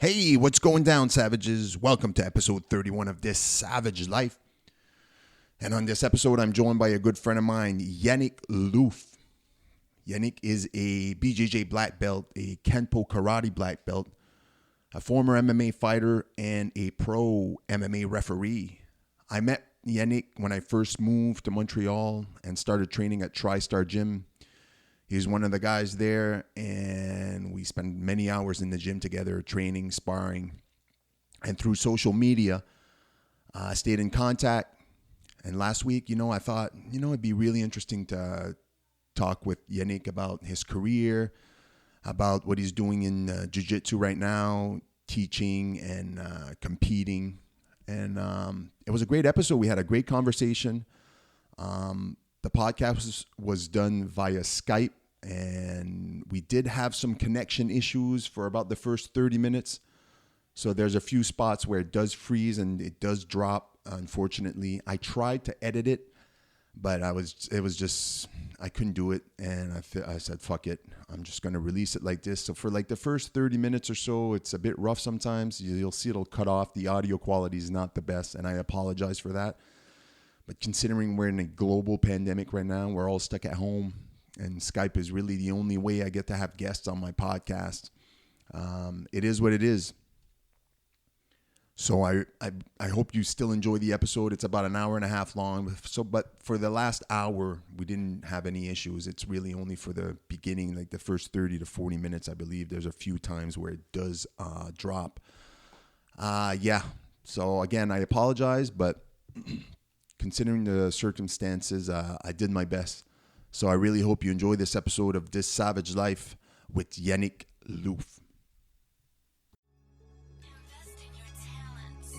Hey, what's going down, savages? Welcome to episode 31 of This Savage Life. And on this episode, I'm joined by a good friend of mine, Yannick Loof. Yannick is a BJJ black belt, a Kenpo Karate black belt, a former MMA fighter, and a pro MMA referee. I met Yannick when I first moved to Montreal and started training at TriStar Gym. He's one of the guys there, and we spent many hours in the gym together, training, sparring. And through social media, I stayed in contact. And last week, I thought, it'd be really interesting to talk with Yannick about his career, about what he's doing in jiu-jitsu right now, teaching and competing. And it was a great episode. We had a great conversation. The podcast was done via Skype, and we did have some connection issues for about the first 30 minutes. So there's a few spots where it does freeze and it does drop, unfortunately. I tried to edit it, but I couldn't do it. And I said, fuck it. I'm just going to release it like this. So for like the first 30 minutes or so, it's a bit rough sometimes. You'll see it'll cut off. The audio quality is not the best, and I apologize for that. But considering we're in a global pandemic right now, we're all stuck at home, and Skype is really the only way I get to have guests on my podcast. It is what it is. So I hope you still enjoy the episode. It's about an hour and a half long. But for the last hour, we didn't have any issues. It's really only for the beginning, like the first 30 to 40 minutes, I believe. There's a few times where it does drop. So again, I apologize, but considering the circumstances, I did my best. So I really hope you enjoy this episode of This Savage Life with Yannick Loof. Invest in your talents.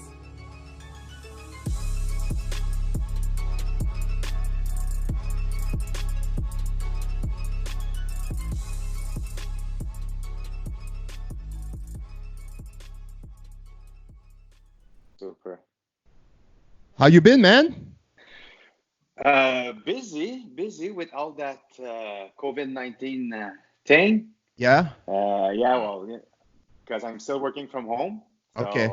Super. How you been, man? Busy with all that COVID-19 thing. Yeah? Because I'm still working from home. So, Okay.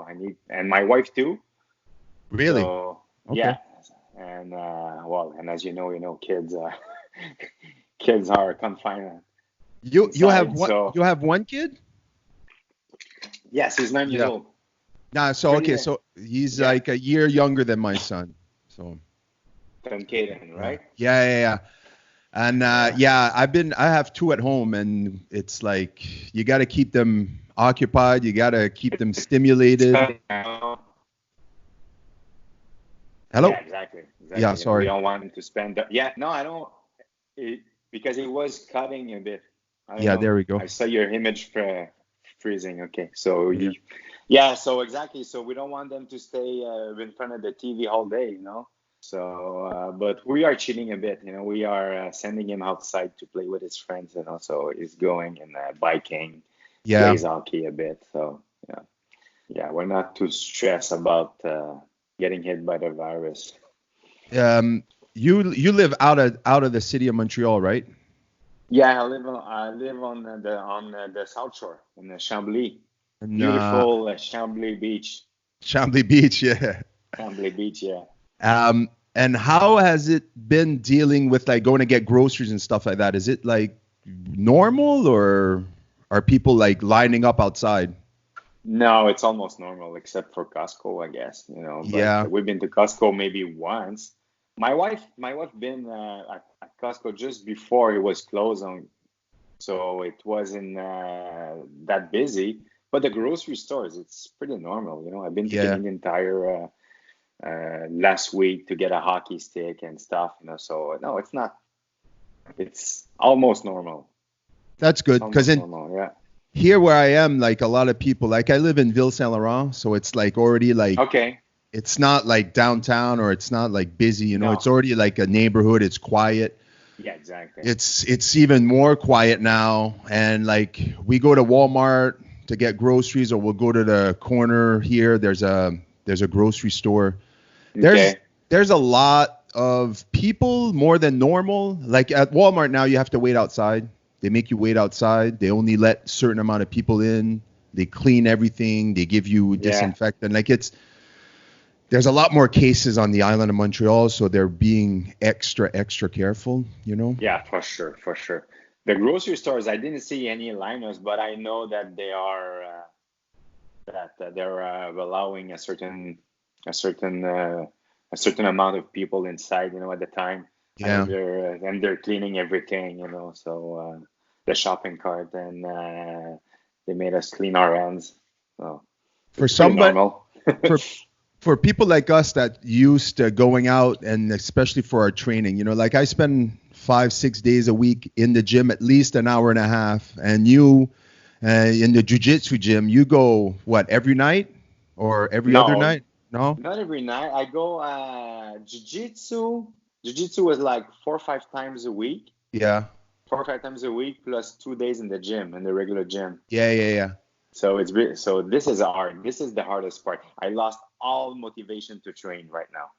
I need, and my wife too. Really? So, Okay. yeah. And and as you know, kids kids are confined. You have inside, one so- you have one kid? Yes, he's 9 years Yeah. old. Nah, so Pretty okay, young. so he's Yeah. like a year younger than my son. So Then Kaden, right? yeah. And I have two at home, and it's like you got to keep them occupied, you got to keep them stimulated. Hello? Hello? Yeah, exactly. Yeah, sorry. We don't want him to spend. I don't. Because it was cutting a bit. I don't Yeah, know. there we go. I saw your image freezing. Okay, so Yeah. so exactly. So we don't want them to stay in front of the TV all day, So, but we are cheating a bit. We are sending him outside to play with his friends, and also he's going and biking, Yeah. plays hockey a bit. So we're not too stressed about getting hit by the virus. You live out of the city of Montreal, right? Yeah, I live on the South Shore in the Chambly, And, beautiful Chambly Beach. Chambly Beach, yeah. Chambly Beach, yeah. And how has it been dealing with like going to get groceries and stuff like that? Is it like normal, or are people like lining up outside? No, it's almost normal except for Costco, I guess. But Yeah. we've been to Costco maybe once. My wife been at Costco just before it was closed so it wasn't that busy. But the grocery stores, it's pretty normal. I've been to Yeah. Canadian Tire last week to get a hockey stick and stuff. So no, it's not. It's almost normal. That's good, because Almost normal, yeah. here where I am, like a lot of people, like I live in Ville Saint Laurent, so it's like already like Okay. it's not like downtown, or it's not like busy, No. It's already like a neighborhood. It's quiet. Yeah, exactly. It's even more quiet now, and like we go to Walmart to get groceries, or we'll go to the corner here. There's a grocery store. Okay. There's a lot of people, more than normal. Like at Walmart now, you have to wait outside They make you wait outside. They only let certain amount of people in. They clean everything. They give you disinfectant. Like there's a lot more cases on the island of Montreal, so they're being extra careful, you know? Yeah, for sure, for sure. The grocery stores, I didn't see any liners, but I know that they are they're allowing a certain amount of people inside, at the time. Yeah. And they're cleaning everything, So the shopping cart, and they made us clean our hands. So For it's pretty somebody, normal. for people like us that used to going out, and especially for our training, like I spend 5-6 days a week in the gym, at least an hour and a half, and you in the jiu-jitsu gym, you go every night or every other No, night? No? not every night. I go jiu-jitsu. Jiu-jitsu was like 4 or 5 times a week. Yeah. 4 or 5 times a week plus 2 days in the gym, in the regular gym. Yeah. So this is hard. This is the hardest part. I lost all motivation to train right now.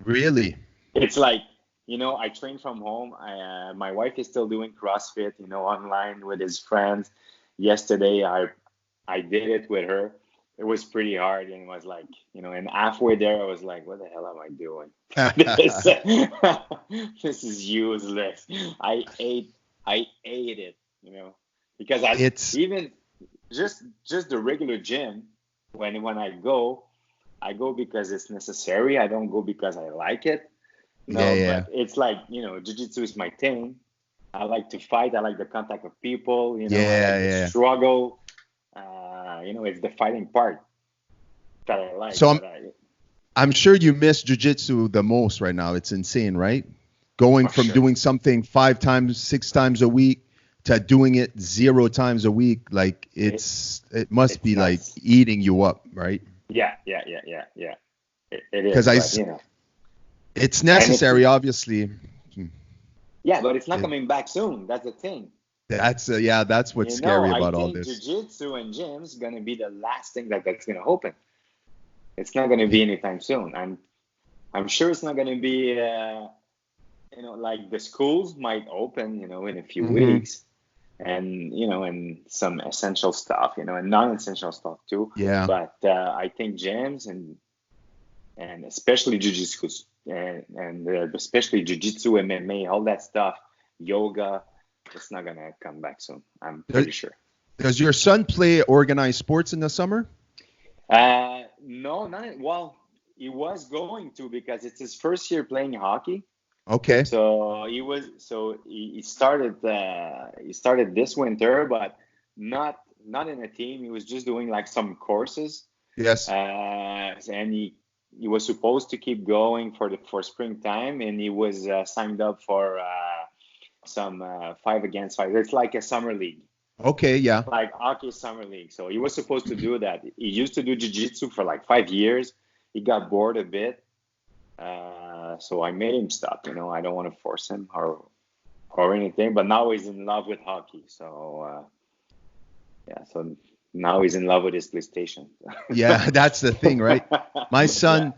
Really? It's like, I train from home. My wife is still doing CrossFit, online with his friends. Yesterday, I did it with her. It was pretty hard, and it was like, and halfway there, I was like, what the hell am I doing? This is useless. I ate it, because even just the regular gym, when I go because it's necessary. I don't go because I like it. But it's like, jiu-jitsu is my thing. I like to fight. I like the contact of people, I like the struggle. It's the fighting part that I like. So I'm sure you miss jiu-jitsu the most right now. It's insane, right? Going from doing something 5 times, 6 times a week to doing it 0 times a week. Like it must be nice. Like eating you up, right? Yeah. It is. Because it's necessary, obviously. Yeah, but it's not coming back soon. That's the thing. That's what's scary about all this. I think jiu-jitsu and gyms gonna be the last thing that's gonna open. It's not gonna be anytime soon. I'm sure it's not gonna be. Like the schools might open, in a few weeks, and and some essential stuff, and non-essential stuff too. Yeah. But I think gyms and especially jiu-jitsu and especially jiu-jitsu, MMA, all that stuff, yoga. It's not gonna come back soon. I'm pretty sure. Does your son play organized sports in the summer? No, not well. He was going to, because it's his first year playing hockey. Okay. So he started this winter, but not in a team. He was just doing like some courses. Yes. And he was supposed to keep going for springtime, and he was signed up for some 5 against 5. It's like a summer league. Okay, yeah. Like hockey summer league. So he was supposed to do that. He used to do jiu-jitsu for like 5 years. He got bored a bit. So I made him stop. I don't want to force him or anything. But now he's in love with hockey. So so now he's in love with his PlayStation. Yeah, that's the thing, right? My son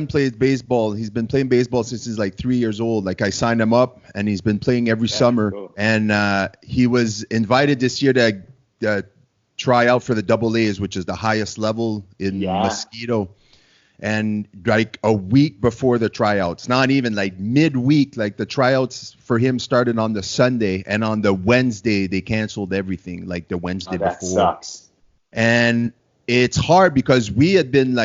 played baseball. He's been playing baseball since he's like 3 years old. Like I signed him up, and he's been playing every summer. Cool. And he was invited this year to try out for the AA, which is the highest level in Mosquito. And like a week before the tryouts, not even like midweek, like the tryouts for him started on the Sunday, and on the Wednesday they canceled everything, like the Wednesday before. That sucks. And it's hard because we had been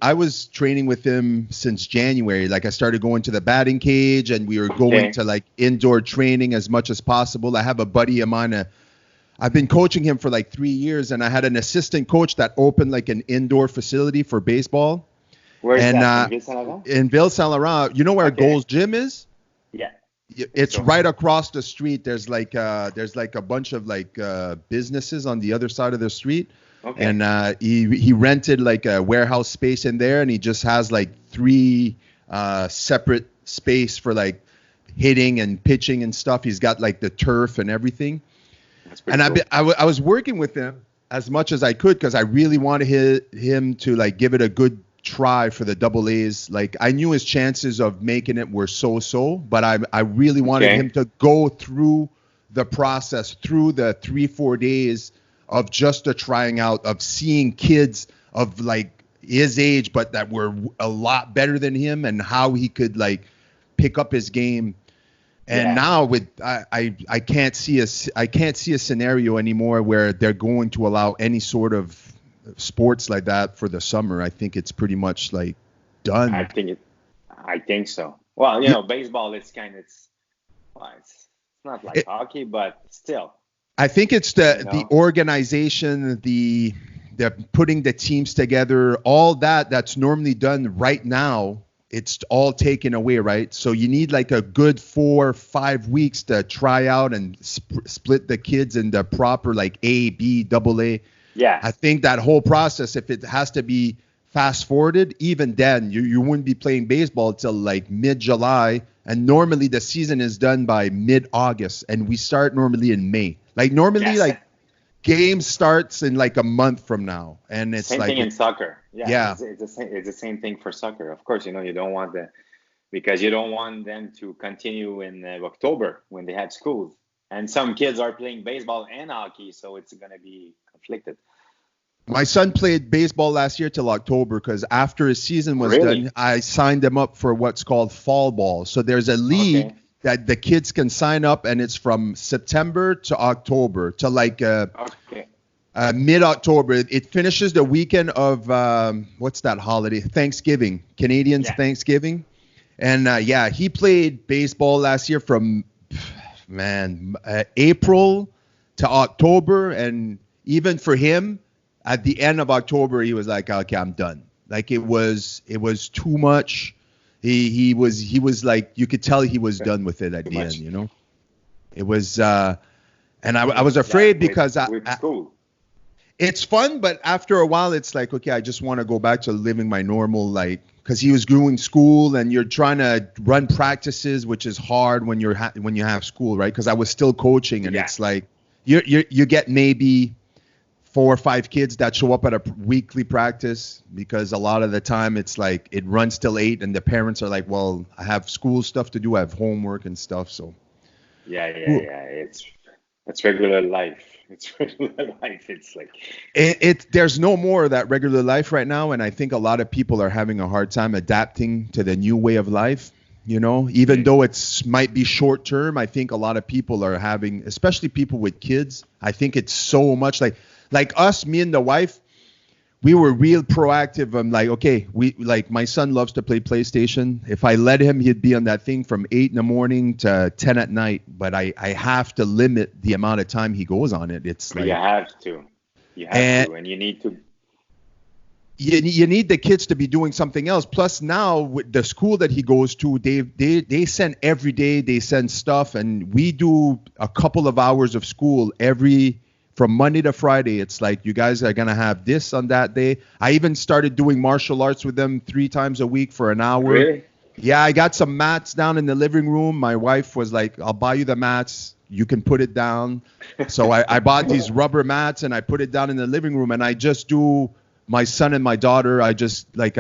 I was training with him since January. Like I started going to the batting cage, and we were going to like indoor training as much as possible. I have a buddy of mine, I've been coaching him for like 3 years, and I had an assistant coach that opened like an indoor facility for baseball. Where is that? In Ville-Saint-Laurent. You know where Gold's Gym is? Yeah. It's right across the street. There's like a bunch of like businesses on the other side of the street. Okay. And he rented like a warehouse space in there, and he just has like 3 separate space for like hitting and pitching and stuff. He's got like the turf and everything. That's pretty cool. I was working with him as much as I could, because I really wanted him to like give it a good try for the AAs. Like I knew his chances of making it were so, but I really wanted him to go through the process through the 3-4 days of just the trying out, of seeing kids of like his age, but that were a lot better than him, and how he could like pick up his game. And Yeah. now with I can't see a scenario anymore where they're going to allow any sort of sports like that for the summer. I think it's pretty much like done. I think so. Well, baseball, it's not like hockey, but still. I think it's the organization, the putting the teams together, all that's normally done right now. It's all taken away, right? So you need like a good 4 or 5 weeks to try out and split the kids into proper like A, B, double A. Yeah. I think that whole process, if it has to be fast forwarded, even then you wouldn't be playing baseball till like mid-July. And normally the season is done by mid-August, and we start normally in May. Like normally, like game starts in like a month from now, and it's same like thing in soccer. Yeah. It's the same thing for soccer. Of course, you don't want because you don't want them to continue in October when they had schools, and some kids are playing baseball and hockey, so it's gonna be conflicted. My son played baseball last year till October because after his season was done, I signed him up for what's called fall ball. So there's a league that the kids can sign up, and it's from September to October to like mid-October. It finishes the weekend of what's that holiday? Thanksgiving, Canadians Thanksgiving. And he played baseball last year from April to October, and even for him, at the end of October, he was like, okay, I'm done. Like it was too much. He was like, you could tell he was done with it at the end, It was, and I was afraid because it's fun, but after a while, it's like, okay, I just want to go back to living my normal, like, because he was doing school, and you're trying to run practices, which is hard when you have school, right? Because I was still coaching, and it's like you get maybe 4 or 5 kids that show up at a weekly practice, because a lot of the time it's like it runs till 8, and the parents are like, well, I have school stuff to do, I have homework and stuff. So it's regular life. It's regular life. It's like there's no more of that regular life right now, and I think a lot of people are having a hard time adapting to the new way of life. Even though it's might be short term, I think a lot of people are having, especially people with kids. I think it's so much like us, me and the wife, we were real proactive. I'm like, okay, my son loves to play PlayStation. If I let him, he'd be on that thing from 8 in the morning to 10 at night. But I have to limit the amount of time he goes on it. It's like you have to, and you need to. You need the kids to be doing something else. Plus now with the school that he goes to, they send every day. They send stuff, and we do a couple of hours of school from Monday to Friday. It's like, you guys are going to have this on that day. I even started doing martial arts with them 3 times a week for an hour. Really? Yeah, I got some mats down in the living room. My wife was like, I'll buy you the mats. You can put it down. So I bought these rubber mats, and I put it down in the living room, and I just do my son and my daughter. I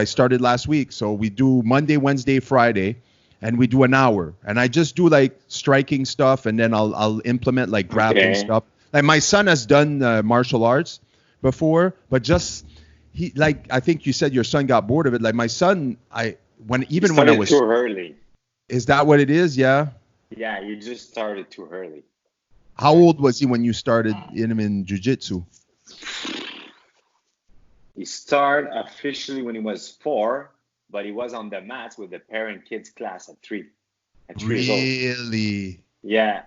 started last week. So we do Monday, Wednesday, Friday, and we do an hour. And I just do like striking stuff, and then I'll implement like grappling stuff. Like my son has done martial arts before, but I think you said your son got bored of it. Like my son, when I was too early. Is that what it is? Yeah. Yeah, you just started too early. How old was he when you started him in jiu-jitsu? He started officially when he was 4, but he was on the mats with the parent kids class at 3. At 3 years old. Really? Yeah,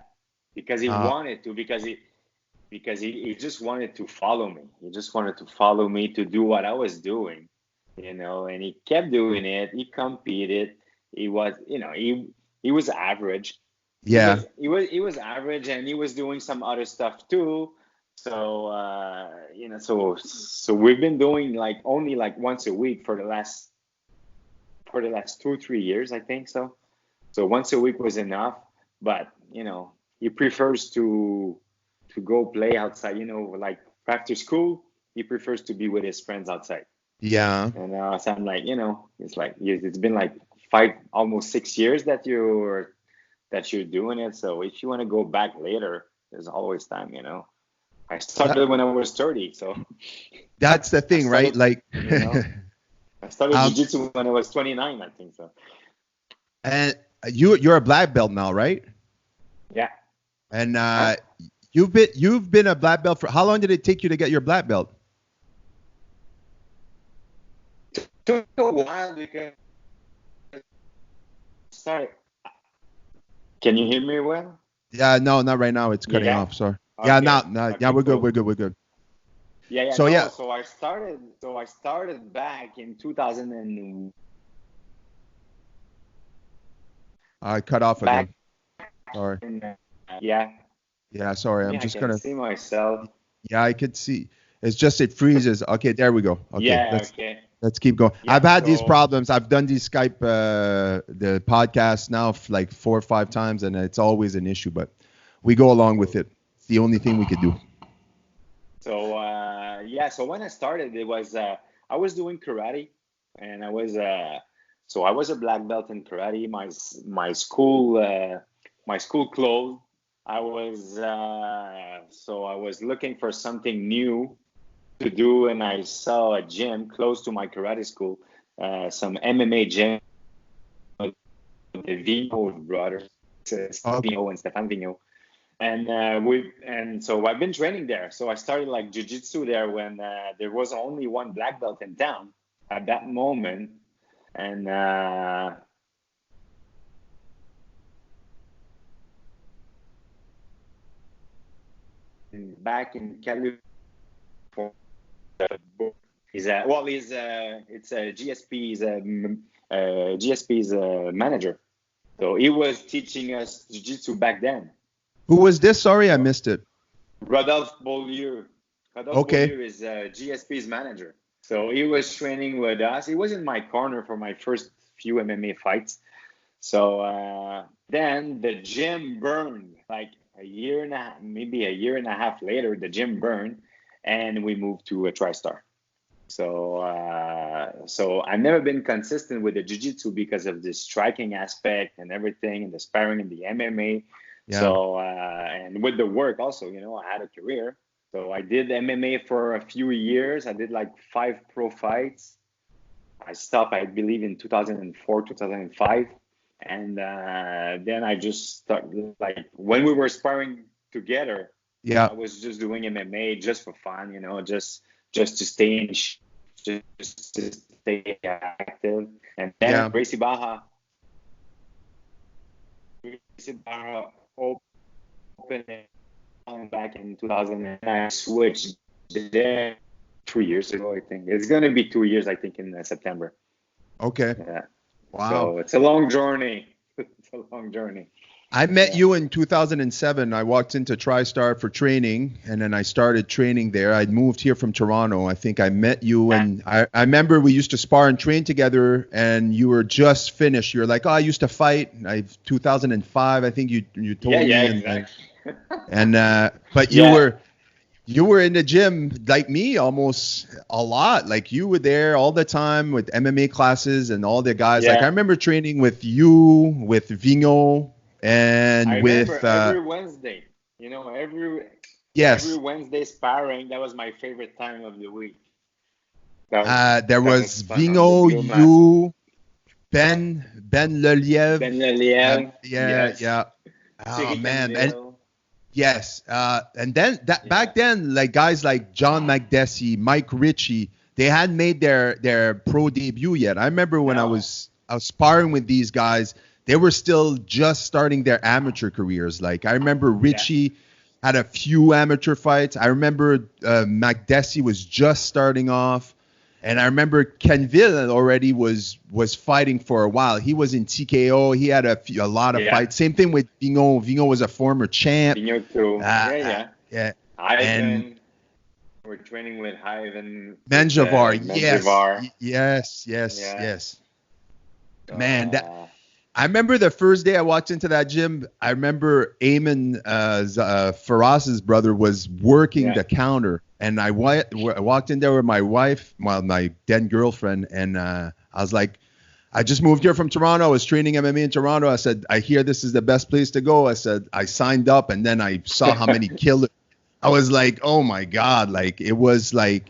because he wanted to. Because he just wanted to follow me. He just wanted to follow me to do what I was doing, and he kept doing it. He competed. He was, he was average. Yeah. He was average, and he was doing some other stuff too. So, so we've been doing like only like once a week for the last 2-3 years, I think so. So once a week was enough, but he prefers to go play outside, like after school, he prefers to be with his friends outside. Yeah. And so I'm like, it's like, it's been like almost 6 years that you're doing it. So if you want to go back later, There's always time, I started when I was 30, so That's the I thing, right? started, Like, you know, I started um, jiu-jitsu when I was 29, I think so. and you're a black belt now, right? Yeah. And Huh? you've been a black belt for how long did it take you to get your black belt? Took a while because sorry. Can you hear me well? Yeah, no, not right now. It's cutting Yeah. off. Sorry. Yeah, Okay. now, no, yeah, Okay. we're good. Cool. We're good. We're good. Yeah. Yeah. So No. yeah, So I started. Back in 2000 and I cut off back again. Sorry. in. Yeah. Yeah, sorry. I'm Me, I just can gonna. see myself. Yeah, I could see. It's just it freezes. Okay, there we go. Okay, Yeah. Okay. let's keep going. Yeah. I've had these So. problems. I've done these Skype the podcast now like 4 or 5 times, and it's always an issue. But we go along with it. It's the only thing we could do. So yeah. So when I started, it was I was doing karate, and I was a black belt in karate. My school closed. I was looking for something new to do, and I saw a gym close to my karate school, some MMA gym, with the Vino brothers, Okay. Vino and Stefan Vino, and so I've been training there. So I started like jujitsu there when there was only one black belt in town at that moment, and back in California. He's a well, he's it's a GSP. He's a GSP's manager. So he was teaching us jiu-jitsu back then. Who was this? Sorry, I missed it. Rodolphe Beaulieu. Rodolphe Okay. Beaulieu is GSP's manager. So he was training with us. He was in my corner for my first few MMA fights. So then the gym burned like maybe a year and a half later, the gym burned and we moved to a TriStar. So I've never been consistent with the jiu-jitsu because of the striking aspect and everything, and the sparring and the MMA. Yeah. So and with the work also, I had a career. So I did MMA for a few years. I did like 5 pro fights. I stopped, I believe, in 2004, 2005, and then I just started like when we were sparring together. Yeah. I was just doing MMA just for fun, just to stay just to stay active. And then Yeah. Gracie Barra opened it back in 2000, and I switched there 2 years ago. I think it's gonna be 2 years. I think in September. Okay. Yeah. Wow. So it's a long journey. It's a long journey. I met Yeah. you in 2007. I walked into TriStar for training, and then I started training there. I'd moved here from Toronto. I think I met you, and I remember we used to spar and train together, and you were just finished. You were like, oh, I used to fight. 2005, I think you told Yeah, me. yeah, And, exactly. but Yeah. you were in the gym like me almost a lot. Like you were there all the time with MMA classes and all the guys. Like I Yeah. remember training with you, with Vigno, and I with remember every Wednesday, every yes, Wednesday sparring. That was my favorite time of the week. That there was was fun on the Vigno, blue mat. you, Ben Leliev. Ben Leliev, Yeah, yes. yeah. Oh Thierry man, and Camille. yes, and then Yeah. back then, like guys like John McDessie, Mike Ritchie, they hadn't made their pro debut yet. I remember when I No. was sparring with these guys, they were still just starting their amateur careers. Like I remember Ritchie had a few amateur fights. I remember McDessie was just starting off. And I remember Kenville already was fighting for a while. He was in TKO. He had a lot of Yeah. fights. Same thing with Vigno. Vigno was a former champ. Vigno too. Yeah. Yeah. And Ivan. We're training with Ivan. Menjivar. Menjivar. Yes. Yeah. Man, I remember the first day I walked into that gym. I remember Eamon Faras's brother was working the counter, and I walked in there with my wife, my then girlfriend, and I was like, I just moved here from Toronto. I was training MMA in Toronto. I said, I hear this is the best place to go. I said, I signed up, and then I saw how many killers. I was like, oh my God. Like, it was like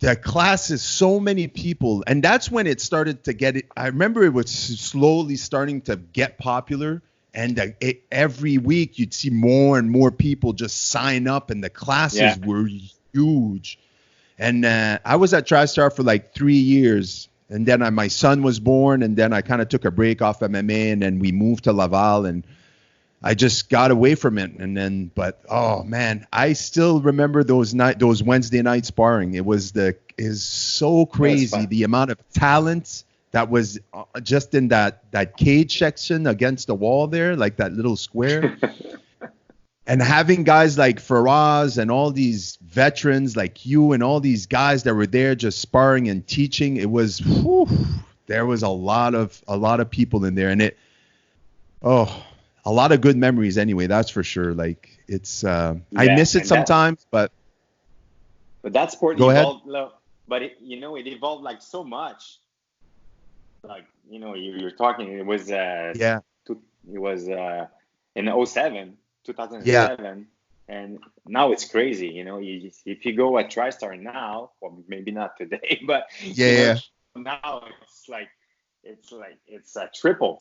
the class is so many people. And that's when it started to get it. I remember it was slowly starting to get popular. And every week you'd see more and more people just sign up, and the classes were huge. And I was at TriStar for like 3 years. And then my son was born, and then I kind of took a break off MMA, and then we moved to Laval, and I just got away from it. And then, but oh man, I still remember those Wednesday night sparring. It is so crazy, the amount of talent that was just in that cage section against the wall there, like that little square. And having guys like Faraz and all these veterans like you and all these guys that were there just sparring and teaching, it was, there was a lot of people in there, and a lot of good memories anyway, that's for sure. Like it's, I miss it sometimes, but that sport evolved, but it evolved like so much. Like, you're talking, it was, it was in 2007, and now it's crazy. If you go at TriStar now, well, maybe not today, but now it's a triple.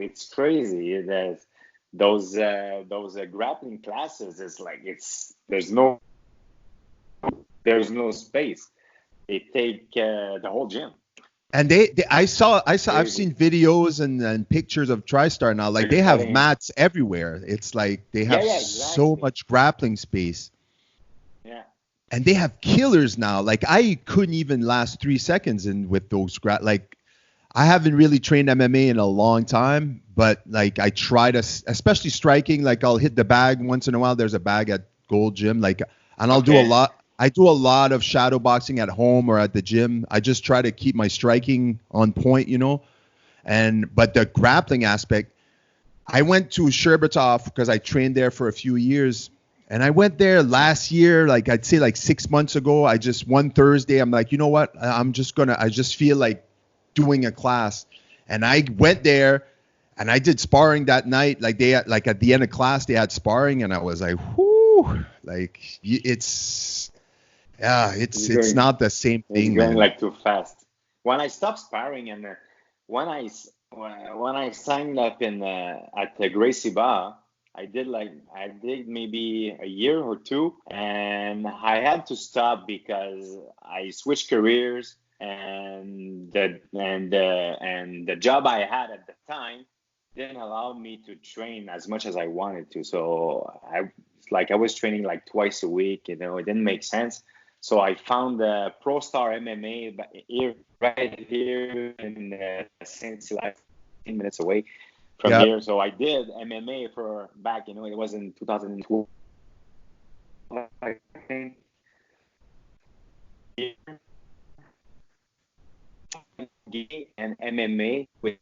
It's crazy. Those grappling classes is like there's no space. They take the whole gym. And I've seen videos and pictures of TriStar now. Like they have mats everywhere. It's like they have so much grappling space. Yeah. And they have killers now. Like I couldn't even last 3 seconds with those like I haven't really trained MMA in a long time, but like I try to, especially striking. Like I'll hit the bag once in a while. There's a bag at Gold Gym. Like, and I'll do a lot. I do a lot of shadow boxing at home or at the gym. I just try to keep my striking on point, but the grappling aspect, I went to Sherbetov because I trained there for a few years, and I went there last year, like I'd say like 6 months ago. One Thursday, I'm like, you know what? I just feel like doing a class. And I went there and I did sparring that night. Like at the end of class, they had sparring, and I was like, whoo, like it's not the same thing. It's going like too fast. When I stopped sparring and when I signed up at the Gracie Bar, I did maybe a year or two, and I had to stop because I switched careers, and the job I had at the time didn't allow me to train as much as I wanted to. So I was training like twice a week. It didn't make sense. So I found Pro Star MMA right here in St. 15 minutes away from here. So I did MMA for back, it was in 2012, I think. And MMA with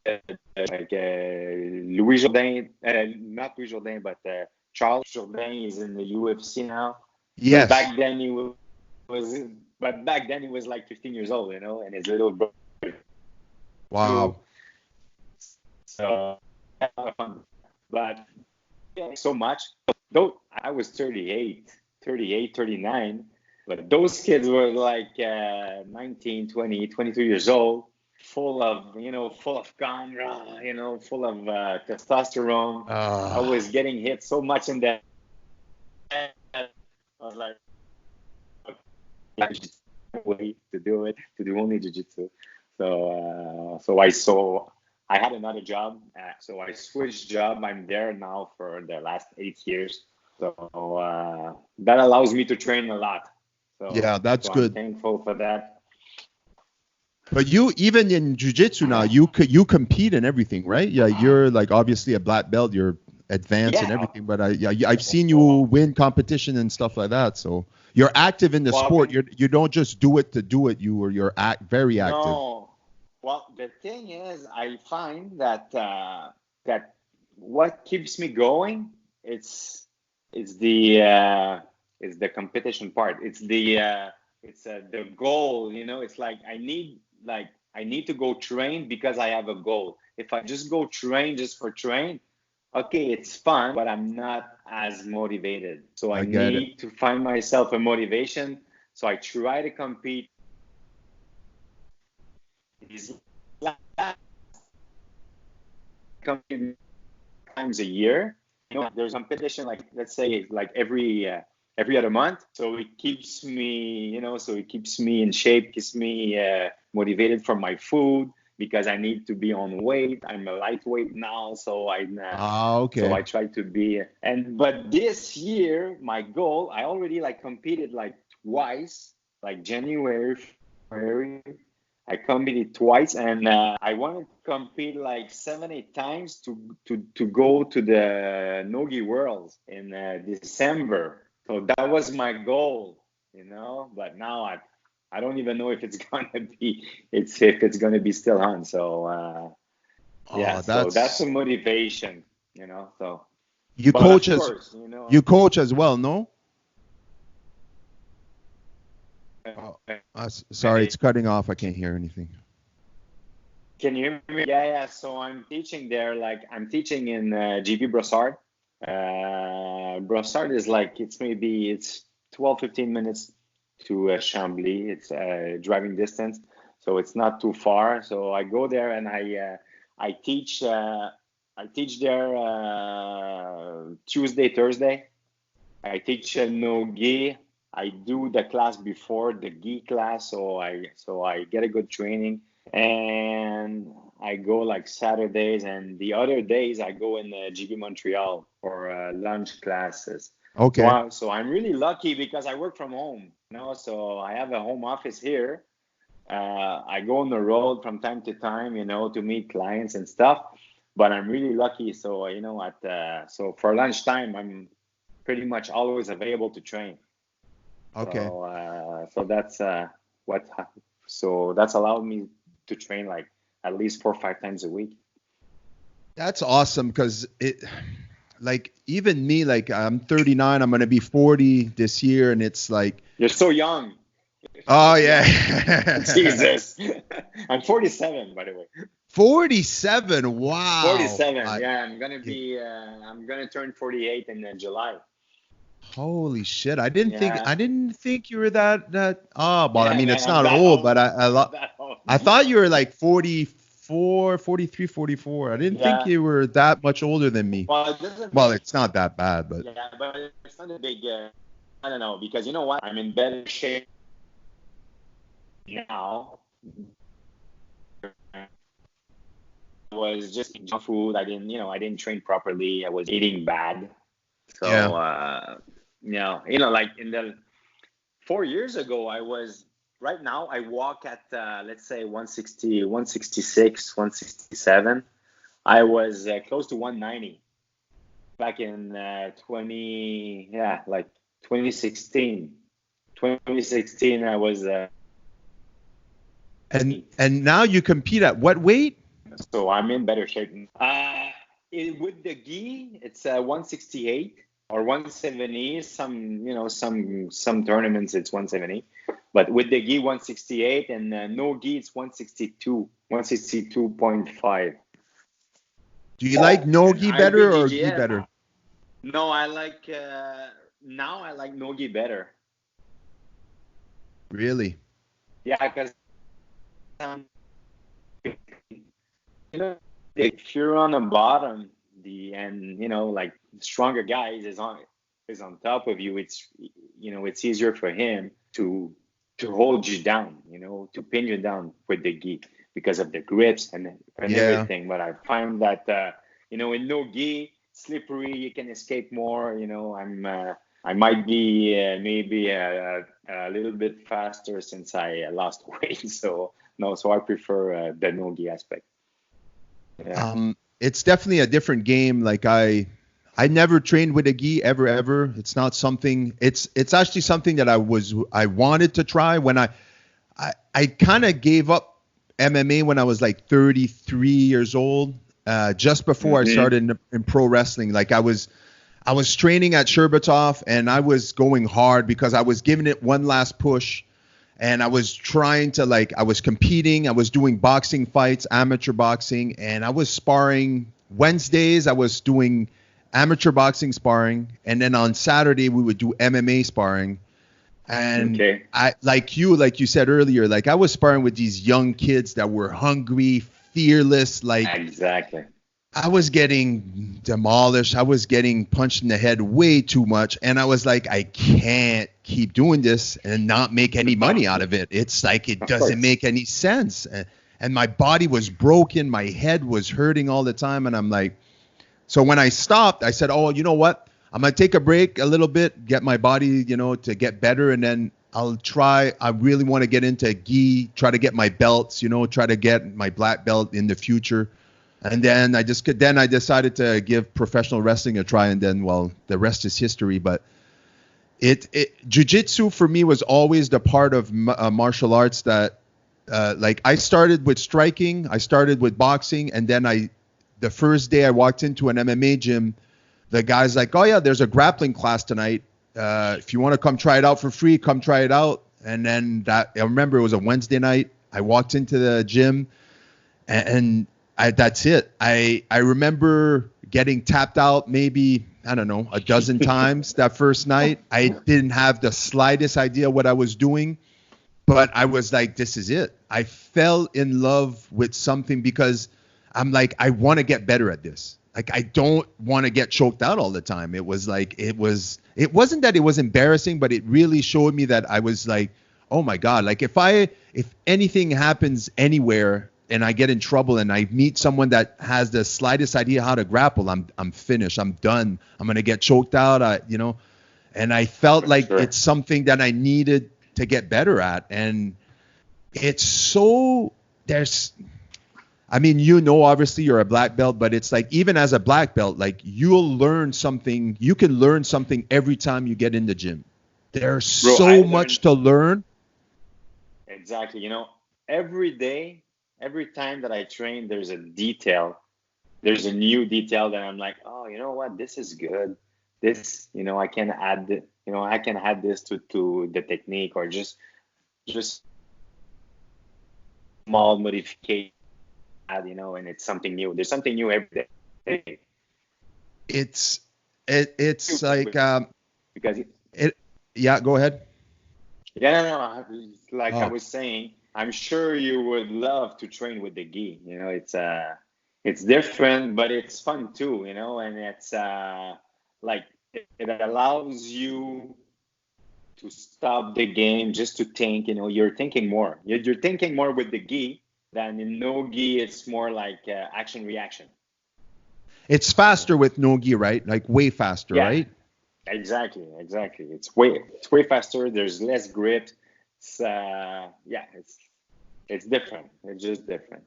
Louis Jourdain, not Louis Jourdain, but Charles Jourdain is in the UFC now. Yes. But back then he was like 15 years old, and his little brother. Wow. So, but so much. Though I was 38, 39, but those kids were like 19, 20, 22 years old, full of gun, full of testosterone. I was getting hit so much in the head. I was like, way to do only jiu-jitsu. So I had another job, so I switched job. I'm there now for the last 8 years, so that allows me to train a lot. So that's good. I'm thankful for that. But you, even in jiu-jitsu now, you compete in everything, right? Yeah, you're like obviously a black belt, you're advanced and everything. But I've seen you win competition and stuff like that. So you're active in the sport. You don't just do it to do it. You're very active. No. Well, the thing is, I find that that what keeps me going, it's the competition part. It's the goal. It's like I I need to go train because I have a goal. If I just go train just for train, okay, it's fun, but I'm not as motivated. So I I get it. need to find myself a motivation. So I try to compete these last compete times a year. There's competition like, let's say, like every other month. So it keeps me, so it keeps me in shape, keeps me motivated for my food because I need to be on weight. I'm a lightweight now, so Okay. I try to be. But this year, my goal, I already like competed like twice, like January, February. I competed twice, and I wanted to compete like 7, 8 times to go to the Nogi Worlds in December. So that was my goal. But now I don't even know if it's gonna be still on. So Oh, so that's a that's motivation. So, you but of coach as course, you coach as well, no? Oh, sorry, it's cutting off. I can't hear anything. Can you hear me? Yeah. So I'm teaching there. Like I'm teaching in GB Brossard. Brossard is like it's 12, 15 minutes to Chambly. It's driving distance, so it's not too far. So I go there and I teach. I teach there Tuesday, Thursday. I teach no gi. I do the class before the gi class, so I get a good training, and I go like Saturdays, and the other days I go in GB Montreal for lunch classes. Okay. So I'm really lucky because I work from home. So I have a home office here. I go on the road from time to time, to meet clients and stuff. But I'm really lucky. So so for lunchtime, I'm pretty much always available to train. Okay. So that's what. So that's allowed me to train like at least 4 or 5 times a week. That's awesome because like even me, like I'm 39, I'm gonna be 40 this year, and it's like, You're so young. oh Young. yeah. Jesus. I'm 47, by the way. 47. Wow. 47. Yeah, I'm gonna turn 48 in July. Holy shit. I Yeah. didn't think you were that well, I Yeah, mean man, it's I'm not that old, but old. I'm that old. I thought you were like 44, 43, 44. I didn't think Yeah. you were that much older than me. Well, it doesn't. Well, it's not that bad, but Yeah, but it's not a big. I don't know because you know what? I'm in better shape now. Was just junk food. I didn't train properly. I was eating bad. yeah. So, like in the 4 years ago, right now, I walk at, let's say 160, 166, 167. I was close to 190 back in 2016. 2016, I was, And now you compete at what weight? so I'm in better shape. With the gi, it's 168 or 170. Some tournaments it's 170, but with the gi 168 and no gi it's 162, 162.5. Do you like no And gi I better or really, gi yeah. better? No, I like now I like no gi better. Really? Yeah, because if you're on the bottom, like stronger guys is on top of you. It's easier for him to hold you down, to pin you down with the gi because of the grips and Yeah. everything. But I find that in no gi, slippery, you can escape more. I might be maybe a little bit faster since I lost weight. So I prefer the no gi aspect. Yeah. It's definitely a different game. Like I never trained with a gi ever. It's not something. It's actually something that I wanted to try when I kind of gave up MMA when I was like 33 years old, just before I started in pro wrestling. Like I was training at Sherbatov and I was going hard because I was giving it one last push. And I was trying to I was competing. I was doing boxing fights, amateur boxing, and I was sparring Wednesdays. I was doing amateur boxing sparring, and then on Saturday we would do MMA sparring. And Okay. I like you said earlier, I was sparring with these young kids that were hungry, fearless. Exactly. I was getting demolished. I was getting punched in the head way too much. And I was like, I can't keep doing this and not make any money out of it. It's like, it doesn't make any sense. And my body was broken. My head was hurting all the time. And I'm like, so when I stopped, I said, oh, you know what? I'm going to take a break a little bit, get my body, to get better. And then I really want to get into gi, try to get my belts, try to get my black belt in the future. And then I decided to give professional wrestling a try, and then, well, the rest is history. But jiu-jitsu for me was always the part of martial arts that, I started with striking, I started with boxing, and then the first day I walked into an MMA gym, the guy's like, oh yeah, there's a grappling class tonight. If you want to come try it out for free, come try it out. And then I remember it was a Wednesday night. I walked into the gym, and that's it. I remember getting tapped out maybe, I don't know, a dozen times that first night. I didn't have the slightest idea what I was doing, but I was like, this is it. I fell in love with something because I'm like, I want to get better at this. I don't want to get choked out all the time. It wasn't that it was embarrassing, but it really showed me that I was like, oh my God, if anything happens anywhere and I get in trouble and I meet someone that has the slightest idea how to grapple, I'm finished. I'm done. I'm going to get choked out, and I felt like it's something that I needed to get better at. And it's so, obviously you're a black belt, but it's like, even as a black belt, you can learn something every time you get in the gym. There's so much to learn. Exactly. Every day, every time that I train, there's a new detail that I'm like, oh, you know what? This is good. This, I can add this to the technique, or just small modification, and it's something new. There's something new every day. It's like, because yeah, go ahead. Yeah, no. I was saying, I'm sure you would love to train with the gi. It's different, but it's fun too. And it's it allows you to stop the game just to think. You're thinking more. You're thinking more with the gi than in no gi. It's more like action reaction. It's faster with no gi, right? Like way faster, right? Exactly. It's way faster. There's less grip. It's different. It's just different.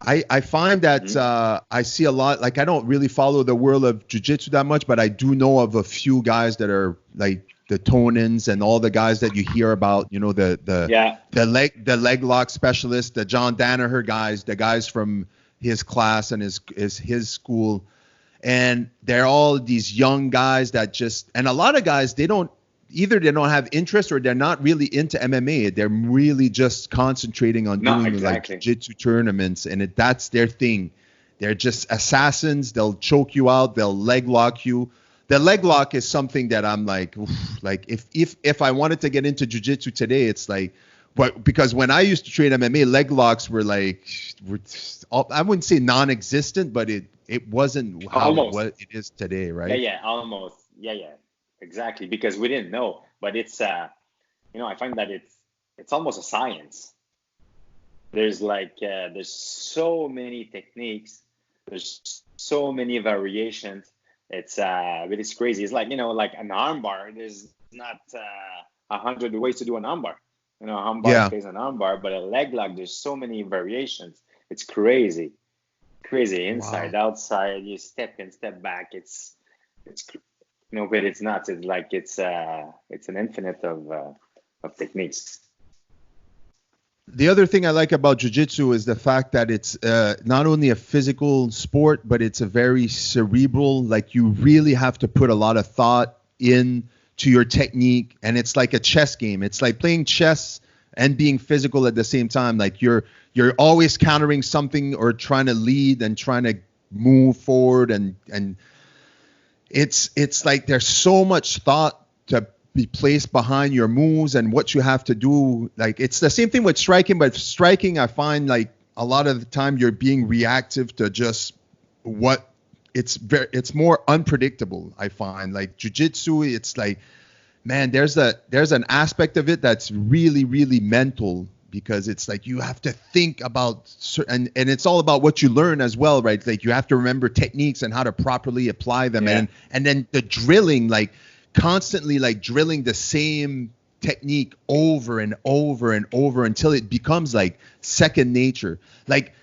I find that I see a lot, I don't really follow the world of jiu-jitsu that much, but I do know of a few guys that are like the Tonins and all the guys that you hear about, the leg lock specialists, the John Danaher guys, the guys from his class and his school. And they're all these young guys and a lot of guys, they don't have interest, or they're not really into MMA. They're really just concentrating on doing jiu-jitsu tournaments, and that's their thing. They're just assassins. They'll choke you out. They'll leg lock you. The leg lock is something that I'm like, if I wanted to get into jiu-jitsu today, it's like, because when I used to train MMA, leg locks were I wouldn't say non-existent, but it wasn't what it is today, right? Yeah, almost. Yeah. Exactly, because we didn't know, but it's I find that it's almost a science. There's there's so many techniques, there's so many variations. It's crazy. It's like an armbar. There's not 100 ways to do an armbar. Armbar is an armbar, but a leg lock, there's so many variations. It's crazy inside, outside. You step in, step back. It's but it's not. It's an infinite of techniques. The other thing I like about jiu-jitsu is the fact that it's not only a physical sport, but it's a very cerebral. You really have to put a lot of thought in to your technique, and it's like a chess game. It's like playing chess and being physical at the same time. Like you're always countering something or trying to lead and trying to move forward, and it's like there's so much thought to be placed behind your moves and what you have to do. Like it's the same thing with striking, but striking, I find like a lot of the time you're being reactive to just what it's more unpredictable. I find like jiu-jitsu, it's like, man, there's an aspect of it that's really, really mental, because it's like you have to think about and it's all about what you learn as well, right? Like you have to remember techniques and how to properly apply them. And then the drilling, like constantly like drilling the same technique over and over and over until it becomes like second nature. Like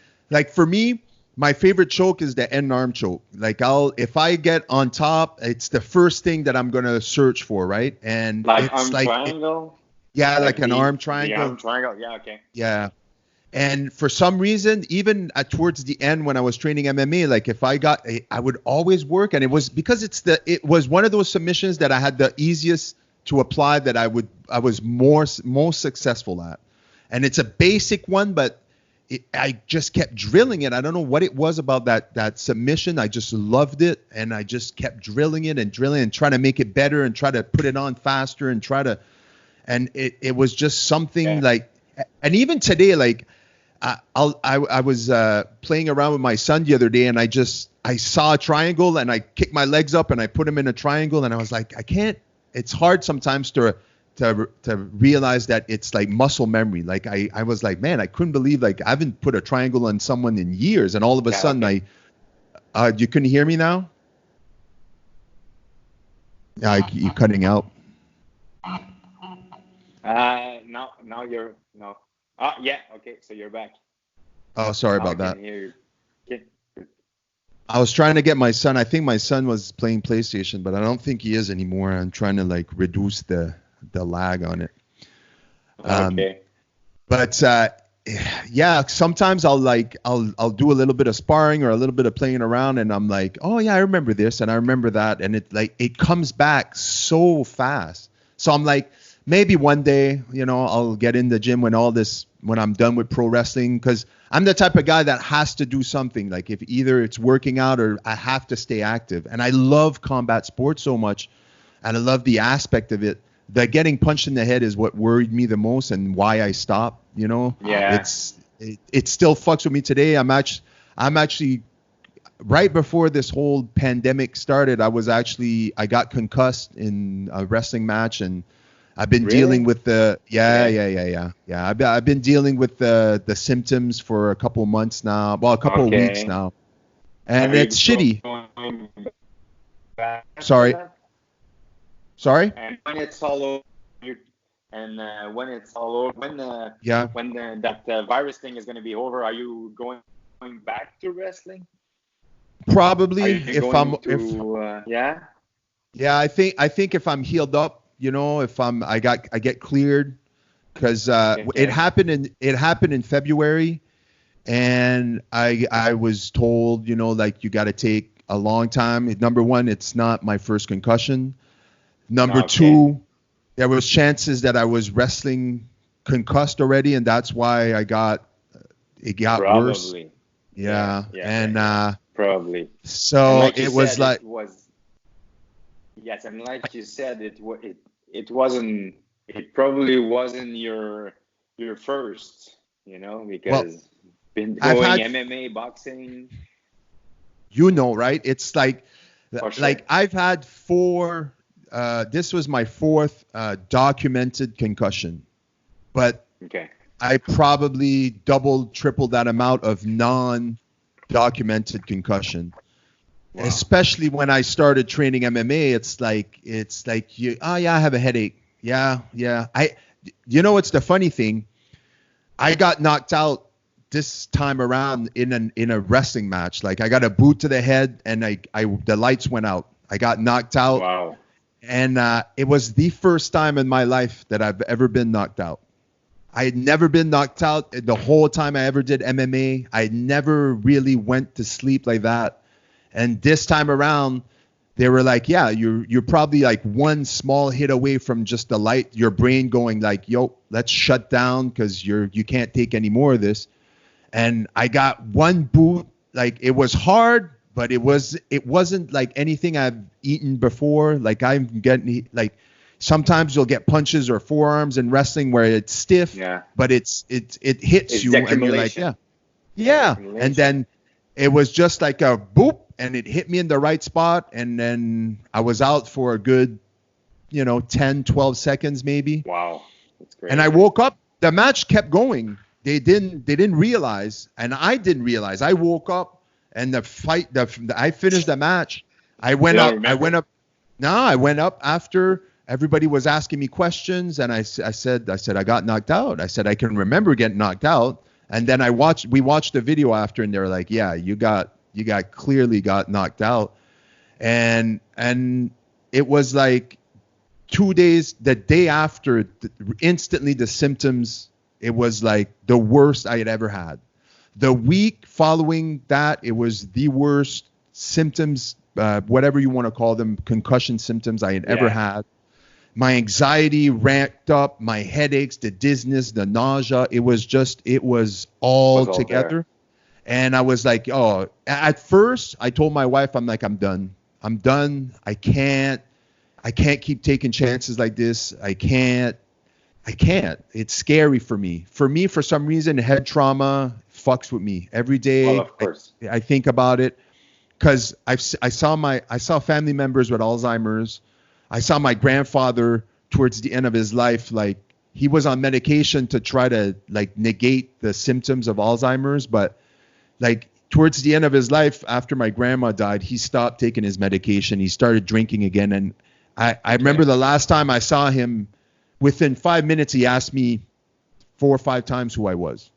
for me, my favorite choke is the end arm choke. Like if I get on top, it's the first thing that I'm going to search for, right? And like it's arm like triangle. like an arm triangle. The arm triangle. Yeah. Okay. Yeah. And for some reason, even towards the end when I was training MMA, like if I would always work, and it was because it was one of those submissions that I had the easiest to apply, that I was most successful at. And it's a basic one, but I just kept drilling it. I don't know what it was about that submission. I just loved it, and I just kept drilling it and trying to make it better and try to put it on faster and and it was just something like. And even today, like I was playing around with my son the other day, and I saw a triangle, and I kicked my legs up and I put him in a triangle, and I was like, I can't. It's hard sometimes to realize that it's like muscle memory. Like I was like, man, I couldn't believe, like I haven't put a triangle on someone in years, and all of a sudden you couldn't hear me now? Yeah, you're cutting out. Now you're no. Yeah, okay, so you're back. Oh, sorry about I that. can hear you. Okay. I was trying to get my son. I think my son was playing PlayStation, but I don't think he is anymore. I'm trying to like reduce the lag on it. Okay. But yeah, sometimes I'll do a little bit of sparring or a little bit of playing around, and I'm like, oh yeah, I remember this and I remember that, and it comes back so fast. So I'm like, maybe one day, I'll get in the gym when I'm done with pro wrestling, because I'm the type of guy that has to do something. Like if either it's working out or I have to stay active. And I love combat sports so much, and I love the aspect of it. That getting punched in the head is what worried me the most and why I stopped. Yeah. It still fucks with me today. I'm actually right before this whole pandemic started. I got concussed in a wrestling match, and I've been dealing with the I've been dealing with the symptoms for a couple of months now. Well, a couple of weeks now, and it's shitty. Sorry. And when it's all over, when that virus thing is going to be over, are you going back to wrestling? Probably, Yeah, I think if I'm healed up, if I get cleared, because it happened in February, and I was told, like you got to take a long time. Number one, it's not my first concussion. Number two, there was chances that I was wrestling concussed already, and that's why it got worse. Yeah. Probably. So like it was like. Yes, and like you said, it probably wasn't your first, because been going MMA, boxing. Right? It's like I've had 4. This was my 4th documented concussion, but I probably doubled, tripled that amount of non-documented concussion. Wow. Especially when I started training MMA, it's like I have a headache. Yeah. It's the funny thing. I got knocked out this time around in a wrestling match. Like I got a boot to the head, and the lights went out. I got knocked out. Wow. And it was the first time in my life that I've ever been knocked out. I had never been knocked out the whole time I ever did MMA. I never really went to sleep like that. And this time around, they were like, yeah, you're probably like one small hit away from just the light, your brain going like, yo, let's shut down because you can't take any more of this. And I got one boot, like it was hard, but it wasn't like anything I've eaten before. Like I'm getting like sometimes you'll get punches or forearms in wrestling where it's stiff, but it hits It's you and you're like, yeah. And then it was just like a boop and it hit me in the right spot. And then I was out for a good, 10, 12 seconds maybe. Wow. That's great. And I woke up, the match kept going. They didn't realize, and I didn't realize. I woke up and I finished the match. I went up after everybody was asking me questions, and I said I got knocked out. I said I can remember getting knocked out, and then we watched the video after, and they were like, yeah, you clearly got knocked out, and it was like 2 days. The day after, instantly the symptoms. It was like the worst I had ever had. The week following that, it was the worst symptoms, whatever you want to call them, concussion symptoms I had ever had. My anxiety ramped up, my headaches, the dizziness, the nausea. It was all together. There. And I was like, oh, at first I told my wife, I'm like, I'm done. I can't keep taking chances like this. I can't. It's scary for me. For some reason, head trauma fucks with me every day. Well, of course. I think about it because I saw family members with Alzheimer's. I saw my grandfather towards the end of his life, like he was on medication to try to like negate the symptoms of Alzheimer's, but like towards the end of his life, after my grandma died, he stopped taking his medication. He started drinking again, and I remember the last time I saw him. Within 5 minutes, he asked me 4 or 5 times who I was.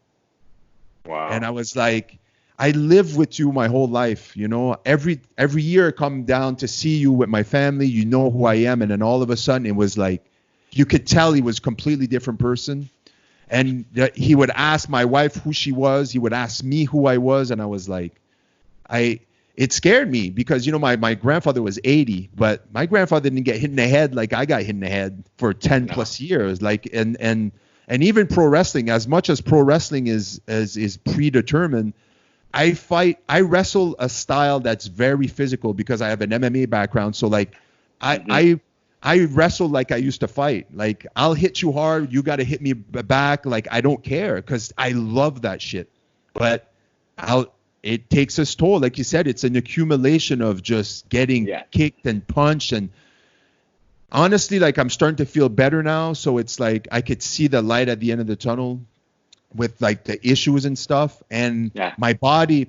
Wow. And I was like, I lived with you my whole life. Every year I come down to see you with my family. You know who I am. And then all of a sudden it was like, you could tell he was a completely different person. And he would ask my wife who she was. He would ask me who I was. And I was like, it scared me because, my grandfather was 80, but my grandfather didn't get hit in the head like I got hit in the head for 10 plus years. Like, and even pro wrestling, as much as pro wrestling is predetermined, I wrestle a style that's very physical because I have an MMA background. So like, I wrestle like I used to fight. Like I'll hit you hard. You got to hit me back. Like, I don't care because I love that shit, but it takes its toll. Like you said, it's an accumulation of just getting kicked and punched. And honestly, like I'm starting to feel better now. So it's like I could see the light at the end of the tunnel with like the issues and stuff. And my body,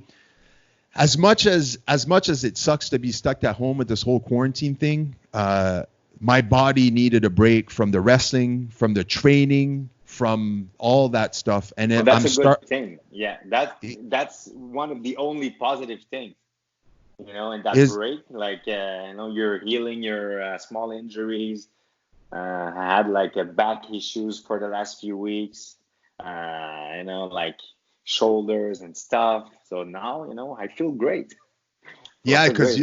as much as it sucks to be stuck at home with this whole quarantine thing, my body needed a break from the wrestling, from the training, from all that stuff. And then that's a good thing. Yeah, that's one of the only positive things, and that's great. Like, you're healing your small injuries. I had like back issues for the last few weeks, like shoulders and stuff. So now, I feel great. Yeah, because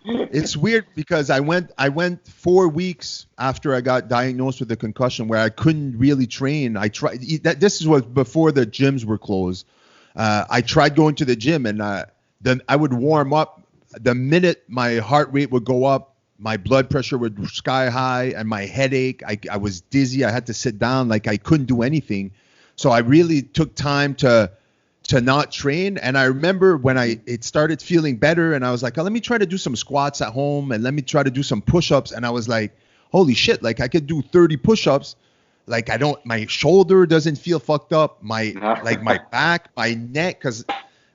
it's weird because I went 4 weeks after I got diagnosed with a concussion where I couldn't really train. I tried this was before the gyms were closed. I tried going to the gym and then I would warm up. The minute my heart rate would go up, my blood pressure would sky high and my headache. I was dizzy. I had to sit down. Like I couldn't do anything. So I really took time to not train. And I remember when it started feeling better and I was like, oh, let me try to do some squats at home and let me try to do some push-ups. And I was like, holy shit, like I could do 30 push-ups. Like my shoulder doesn't feel fucked up. My back, my neck, because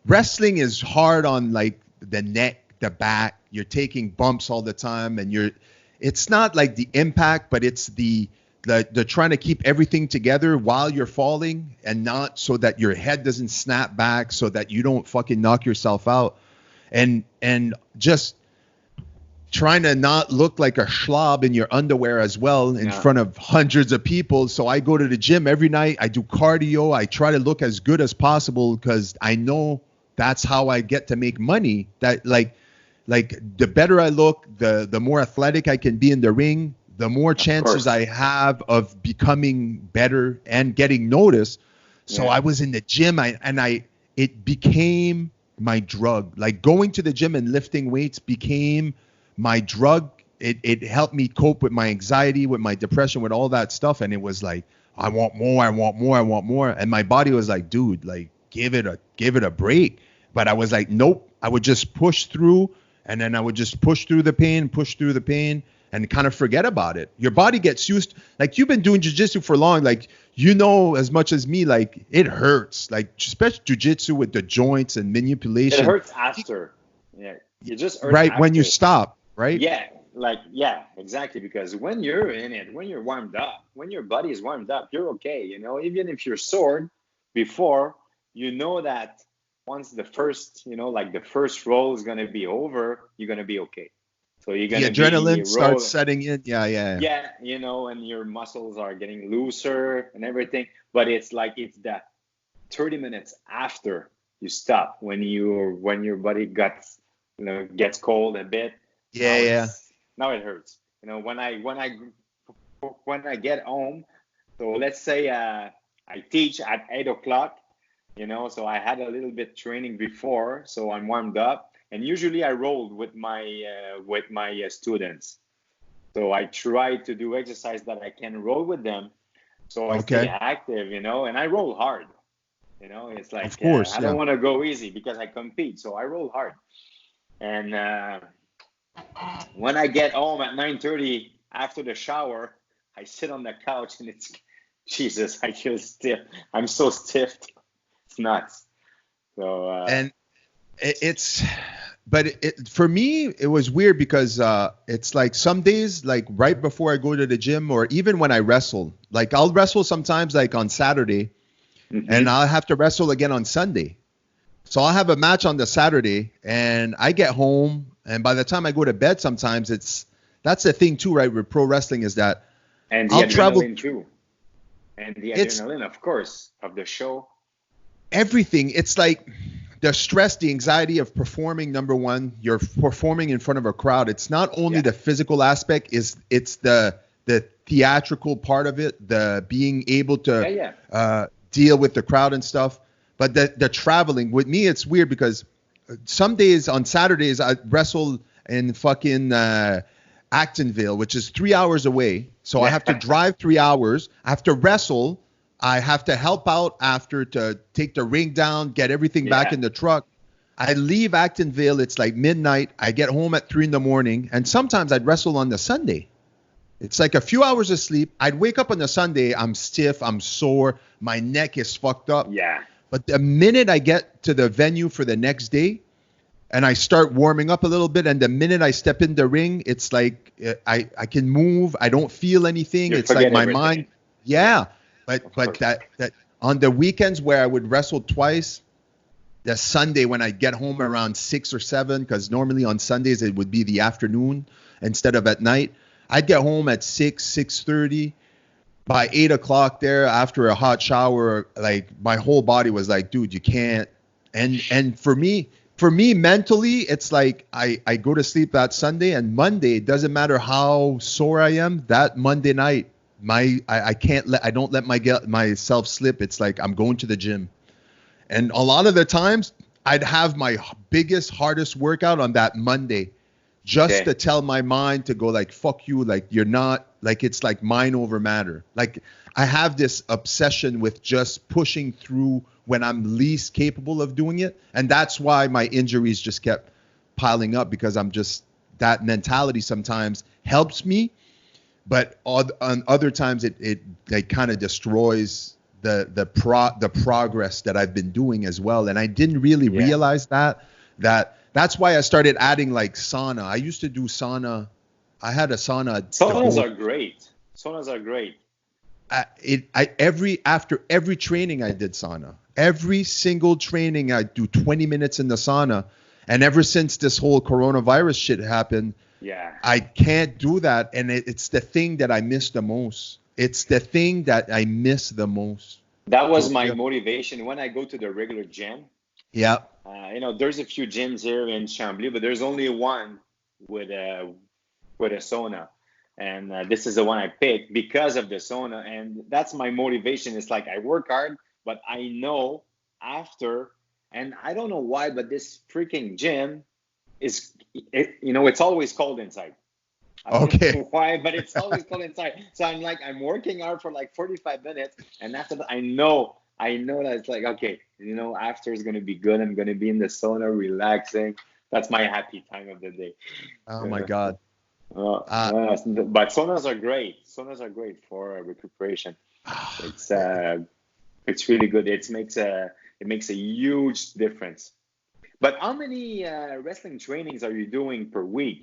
wrestling is hard on like the neck, the back. You're taking bumps all the time and it's not like the impact, but it's the trying to keep everything together while you're falling and not so that your head doesn't snap back so that you don't fucking knock yourself out and just trying to not look like a schlob in your underwear as well in front of hundreds of people. So I go to the gym every night. I do cardio. I try to look as good as possible because I know that's how I get to make money. That like like the better I look, the more athletic I can be in the ring, the more chances course. I have of becoming better and getting noticed. So Yeah. I was in the gym, it became my drug. Like going to the gym and lifting weights became my drug. It helped me cope with my anxiety, with my depression, with all that stuff. And it was like, I want more, I want more, I want more. And my body was like, dude, like give it a break. But I was like, nope. I would just push through, and then I would just push through the pain, and kind of forget about it. Your body gets used. Like you've been doing jiu-jitsu for long, like you know as much as me, like it hurts. Like especially jiu-jitsu with the joints and manipulation. It hurts after. Yeah. It just hurts Right after. when you stop, right? Yeah, exactly. Because when you're in it, when you're warmed up, when your body is warmed up, you're okay. You know, even if you're sore before, you know that once the first, like the first roll is gonna be over, you're gonna be okay. So you're The gonna be adrenaline starts roll. setting in. Yeah. Yeah, and your muscles are getting looser and everything. But it's like it's that 30 minutes after you stop when your body gets cold a bit. Yeah. Now it hurts. When I get home, so let's say I teach at 8 o'clock. So I had a little bit training before, so I'm warmed up, and usually I rolled with my students. So I try to do exercise that I can roll with them, so I stay Okay. active, and I roll hard. It's like Of course. I Yeah. don't want to go easy because I compete, so I roll hard. And when I get home at 9:30 after the shower, I sit on the couch and it's Jesus, I feel stiff. I'm so stiff. It's nuts. So And it's but for me it was weird because it's like some days, like right before I go to the gym, or even when I wrestle, like I'll wrestle sometimes like on Saturday, and I'll have to wrestle again on Sunday. So I'll have a match on the Saturday, and I get home, and by the time I go to bed, sometimes that's the thing too, right, with pro wrestling, is that and the I'll travel. adrenaline too, and the It's adrenaline, of course, of the show. everything. It's like the stress, the anxiety of performing. Number one, you're performing in front of a crowd. It's not only Yeah, the physical aspect, it's the theatrical part of it, the being able to yeah. deal with the crowd and stuff. But the traveling with me, it's weird because some days on Saturdays I wrestle in fucking Actonville, which is 3 hours away. So I have to drive 3 hours. I have to wrestle. I have to help out after to take the ring down, get everything back Yeah. in the truck. I leave Actonville. It's like midnight. I get home at 3 a.m. And sometimes I'd wrestle on the Sunday. It's like a few hours of sleep. I'd wake up on the Sunday. I'm stiff. I'm sore. My neck is fucked up. Yeah. But the minute I get to the venue for the next day and I start warming up a little bit, and the minute I step in the ring, it's like I can move. I don't feel anything. You It's like forget my everything. mind. Yeah. But course. that on the weekends where I would wrestle twice, the Sunday when I get home around 6 or 7, because normally on Sundays it would be the afternoon instead of at night. I'd get home at 6:30. By 8 o'clock there, after a hot shower, like my whole body was like, dude, you can't. And for me mentally, it's like I go to sleep that Sunday, and Monday, it doesn't matter how sore I am, that Monday night, I don't let myself slip. It's like I'm going to the gym. And a lot of the times I'd have my biggest, hardest workout on that Monday, just to tell my mind to go like, fuck you, like you're not, like it's like mind over matter. Like I have this obsession with just pushing through when I'm least capable of doing it. And that's why my injuries just kept piling up, because I'm just, that mentality sometimes helps me, but on other times it like kind of destroys the progress that I've been doing as well. And I didn't really realize that's why I started adding like sauna. I used to do sauna. I had a sauna. Saunas are great. Saunas are great. After every training I did sauna. Every single training I do 20 minutes in the sauna. And ever since this whole coronavirus shit happened, I can't do that. And it's the thing that I miss the most. It's the thing that I miss the most. That was my motivation when I go to the regular gym. Yeah. There's a few gyms here in Chambly, but there's only one with a sauna, and this is the one I picked because of the sauna, and that's my motivation. It's like I work hard, but I know after, and I don't know why, but this freaking gym it's always cold inside. I don't Okay. know why, but it's always cold inside. So I'm working hard for like 45 minutes, and after that, I know that it's like, okay, after it's gonna be good. I'm gonna be in the sauna, relaxing. That's my happy time of the day. Oh my God. But saunas are great. Saunas are great for recuperation. It's it's really good. It makes a huge difference. But how many wrestling trainings are you doing per week?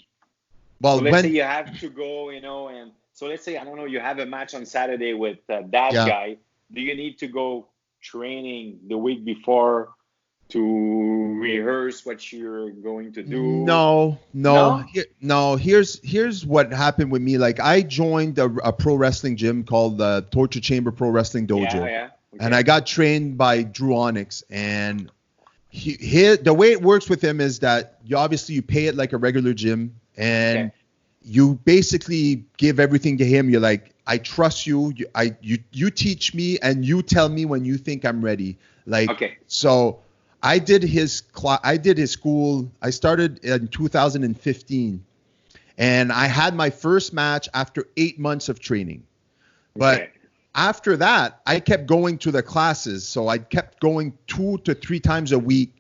So Well, let's say you have to go, and so let's say, I don't know, you have a match on Saturday with that yeah. guy. Do you need to go training the week before to rehearse what you're going to do? No, no, No? no. Here's what happened with me. Like I joined a pro wrestling gym called the Torture Chamber Pro Wrestling Yeah, Dojo, yeah. and Okay. I got trained by Drew Onyx. And the way it works with him is that you pay it like a regular gym, and Okay. you basically give everything to him. You're like, I trust you. You teach me, and you tell me when you think I'm ready. Like Okay. so. I did his school. I started in 2015, and I had my first match after 8 months of training. But Okay. after that, I kept going to the classes. So I kept going 2 to 3 times a week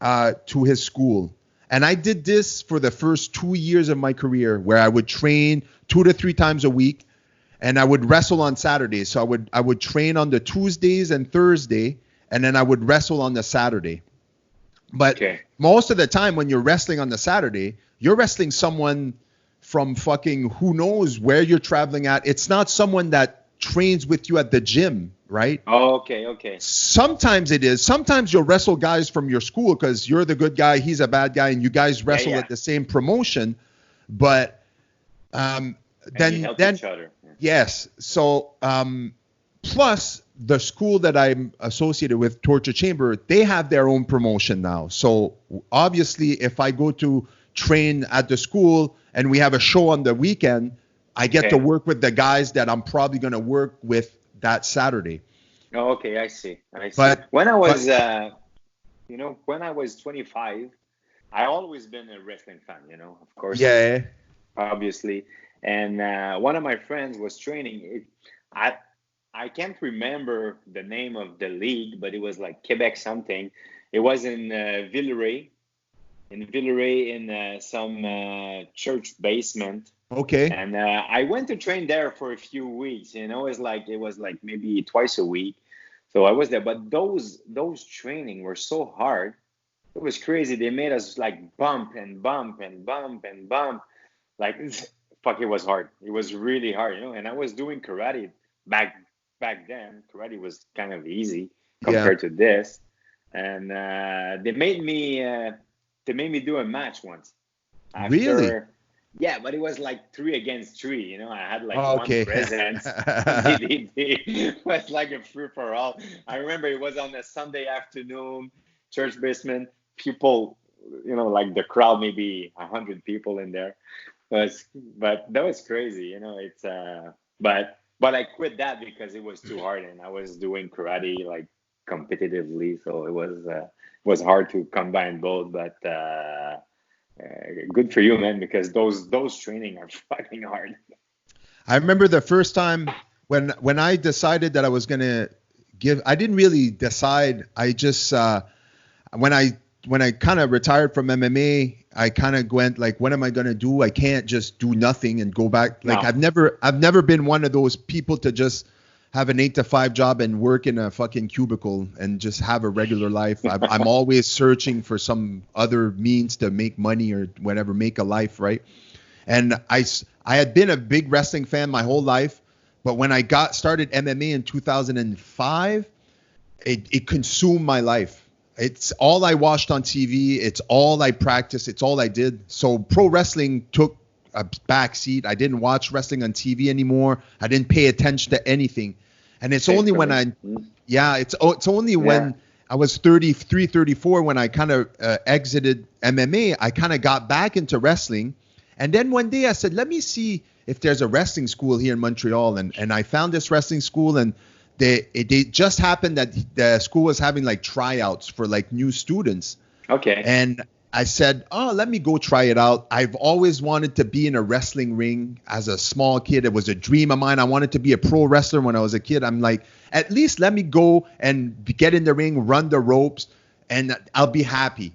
to his school. And I did this for the first 2 years of my career, where I would train 2 to 3 times a week, and I would wrestle on Saturdays. So I would train on the Tuesdays and Thursday, and then I would wrestle on the Saturday. But Okay. most of the time when you're wrestling on the Saturday, you're wrestling someone from fucking who knows where you're traveling at. It's not someone that trains with you at the gym, right? Oh, okay. Okay. Sometimes it is. Sometimes you'll wrestle guys from your school because you're the good guy, he's a bad guy, and you guys Yeah, wrestle yeah. at the same promotion. But And you then help then each other. Yeah. yes. So plus the school that I'm associated with, Torture Chamber, they have their own promotion now. So obviously, if I go to train at the school and we have a show on the weekend, I get to Okay. work with the guys that I'm probably going to work with that Saturday. Oh, okay. I see. I see. But When I but was, when I was 25, I always been a wrestling fan. Of course, yeah, obviously. And one of my friends was training. I can't remember the name of the league, but it was like Quebec something. It was in Villeray, in some church basement. okay, And I went to train there for a few weeks. It was like maybe twice a week. So I was there, but those training were so hard. It was crazy. They made us like bump and bump and bump and bump. Like fuck, it was hard. It was really hard. And I was doing karate back then. Karate was kind of easy yeah, compared to this. And they made me do a match once really, after. Yeah, but it was like 3 against 3. I had like oh, one okay, presence. It was like a free for all. I remember it was on a Sunday afternoon, church basement. People, like the crowd, maybe 100 people in there. But that was crazy. It's but I quit that because it was too hard, and I was doing karate like competitively, so it was hard to combine both. But good for you, man, because those training are fucking hard. I remember the first time when I decided that I was gonna give. I didn't really decide. I just when I kind of retired from MMA, I kind of went like, what am I gonna do? I can't just do nothing and go back. Like No. I've never been one of those people to just have an 8 to 5 job and work in a fucking cubicle and just have a regular life. I'm always searching for some other means to make money or whatever, make a life, right? And I had been a big wrestling fan my whole life, but when I got started MMA in 2005, it consumed my life. It's all I watched on TV. It's all I practiced. It's all I did. So pro wrestling took a back seat. I didn't watch wrestling on TV anymore. I didn't pay attention to anything. And it's Same only for when me. it's only when I was 33, 34 when I kind of exited MMA. I kind of got back into wrestling. And then one day I said, let me see if there's a wrestling school here in Montreal. And I found this wrestling school, and they just happened that the school was having like tryouts for like new students. Okay. And I said, oh, let me go try it out. I've always wanted to be in a wrestling ring as a small kid. It was a dream of mine. I wanted to be a pro wrestler when I was a kid. I'm like, at least let me go and get in the ring, run the ropes, and I'll be happy.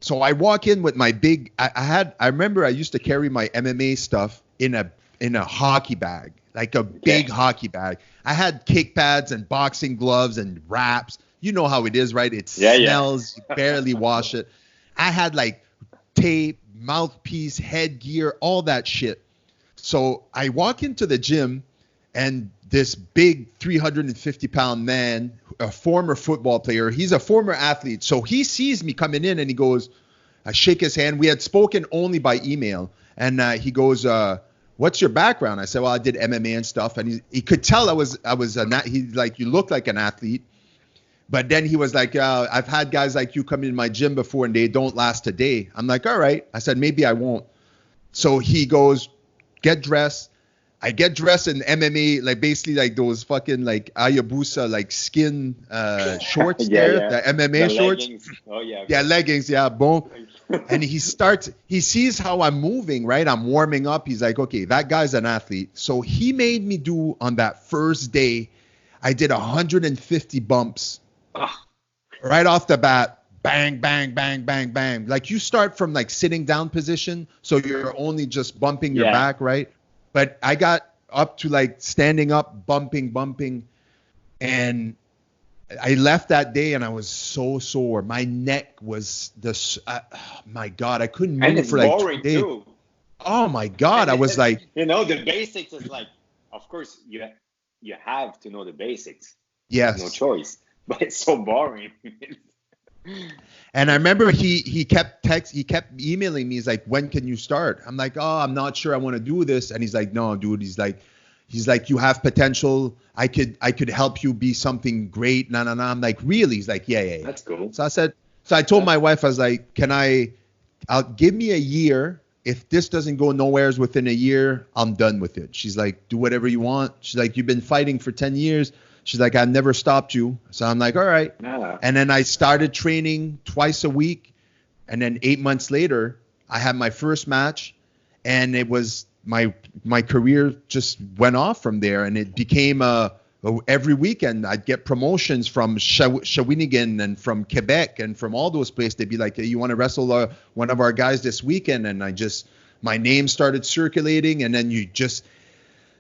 So I walk in with my big, I remember I used to carry my MMA stuff in a hockey bag, like a big hockey bag. I had kick pads and boxing gloves and wraps. You know how it is, right? It smells, you barely wash it. I had like tape, mouthpiece, headgear, all that shit. So I walk into the gym, and this big 350-pound man, a former football player, he's a former athlete. So he sees me coming in, and he goes, I shake his hand. We had spoken only by email. And he goes, what's your background? I said, well, I did MMA and stuff. And he could tell he's like, you look like an athlete. But then he was like, I've had guys like you come in my gym before, and they don't last a day. I'm like, all right. I said, maybe I won't. So he goes, get dressed. I get dressed in MMA, like basically like those fucking like Hayabusa, like skin shorts the MMA shorts. Leggings. Oh, yeah. Yeah, leggings. Yeah, boom. And he sees how I'm moving, right? I'm warming up. He's like, okay, that guy's an athlete. So he made me do, on that first day, I did 150 bumps. Right off the bat, bang, bang, bang, bang, bang. Like you start from like sitting down position, so you're only just bumping your back, right? But I got up to like standing up, bumping, and I left that day and I was so sore. My neck was my God, I couldn't move and it's for like boring 2 days. too. Oh my God, I was like, the basics is like, of course you have to know the basics. yes, No choice. But it's so boring. And I remember he kept emailing me. He's like, when can you start? I'm like, oh, I'm not sure I want to do this. And he's like, no, dude. He's like, you have potential. I could help you be something great. No. I'm like, really? He's like, yeah. That's cool. So I told my wife, I was like, I'll give me a year. If this doesn't go nowheres within a year, I'm done with it. She's like, do whatever you want. She's like, you've been fighting for 10 years. She's like, I've never stopped you. So I'm like, all right. Yeah. And then I started training twice a week. And then 8 months later, I had my first match. And it was my career just went off from there. And it became every weekend I'd get promotions from Shawinigan and from Quebec and from all those places. They'd be like, hey, you want to wrestle one of our guys this weekend? And my name started circulating. And then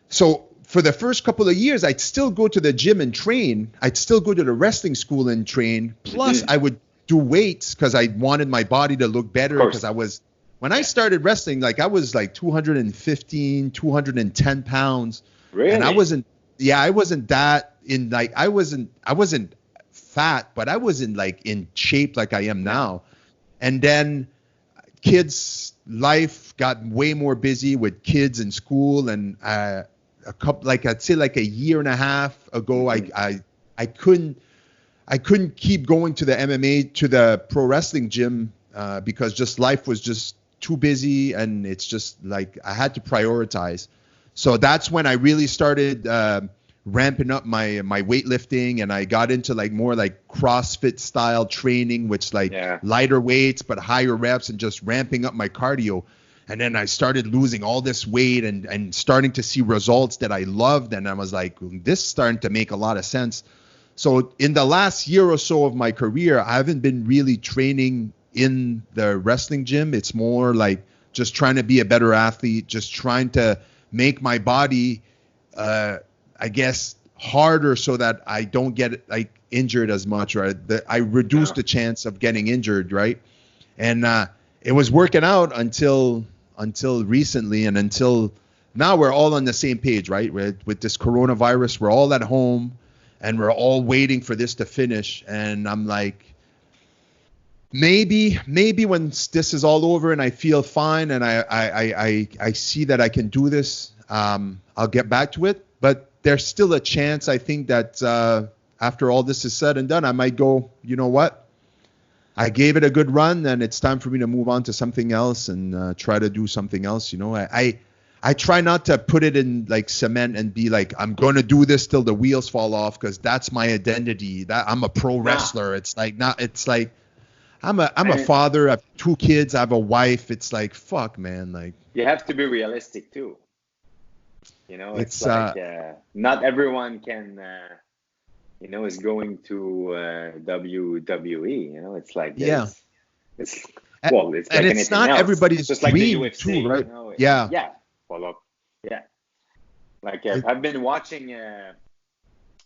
so for the first couple of years, I'd still go to the gym and train. I'd still go to the wrestling school and train. Plus, I would do weights because I wanted my body to look better. Because when I started wrestling, like I was like 215, 210 pounds. Really? And I wasn't that I wasn't fat, but I wasn't like in shape like I am now. And then kids' life got way more busy with kids and school, and I'd say like a year and a half ago, I couldn't keep going to the MMA, to the pro wrestling gym, because just life was just too busy, and it's just like I had to prioritize. So that's when I really started ramping up my weightlifting, and I got into like more like CrossFit style training, which lighter weights but higher reps, and just ramping up my cardio. And then I started losing all this weight and starting to see results that I loved. And I was like, this is starting to make a lot of sense. So in the last year or so of my career, I haven't been really training in the wrestling gym. It's more like just trying to be a better athlete, just trying to make my body, I guess, harder so that I don't get like injured as much, right? That I reduce the chance of getting injured, right? And it was working out until recently, and until now we're all on the same page, right? With this coronavirus, we're all at home and we're all waiting for this to finish. And I'm like, maybe when this is all over and I feel fine and I see that I can do this, I'll get back to it. But there's still a chance, I think, that after all this is said and done, I might go, you know what? I gave it a good run, and it's time for me to move on to something else and try to do something else. You know, I try not to put it in like cement and be like, I'm going to do this till the wheels fall off, because that's my identity. That I'm a pro wrestler. It's like not. It's like I'm a father. I have 2 kids. I have a wife. It's like, fuck, man. Like, you have to be realistic too. You know, it's like not everyone can. You know, is going to WWE. You know, it's like it's well, it's like and it's anything not else. everybody's Just like the dream UFC, too, right? You know? Yeah. Follow up. Yeah. Like I've been watching.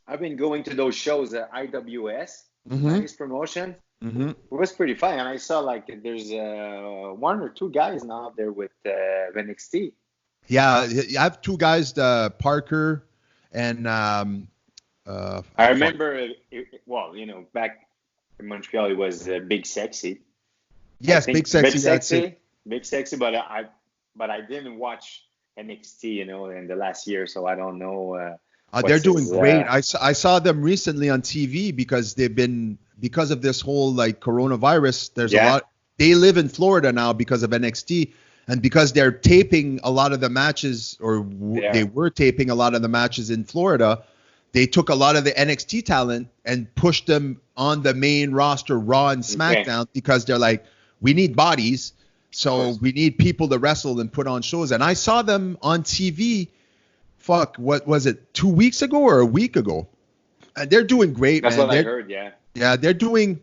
I've been going to those shows at IWS, nice promotion. Mm-hmm. It was pretty fun, and I saw like there's 1 or 2 guys now there with NXT. Yeah, I have 2 guys, Parker and I remember, well, you know, back in Montreal, it was Big Sexy. Yes, Big Sexy. Big Sexy, but I didn't watch NXT, you know, in the last year, so I don't know. They're doing great. I saw them recently on TV because because of this whole like coronavirus. There's a lot. They live in Florida now because of NXT, and because they're taping a lot of the matches, they were taping a lot of the matches in Florida. They took a lot of the NXT talent and pushed them on the main roster, Raw and SmackDown, because they're like, we need bodies, so we need people to wrestle and put on shows. And I saw them on TV. Fuck, what was it? 2 weeks ago or a week ago? And they're doing great. That's man. what I heard. Yeah. Yeah, they're doing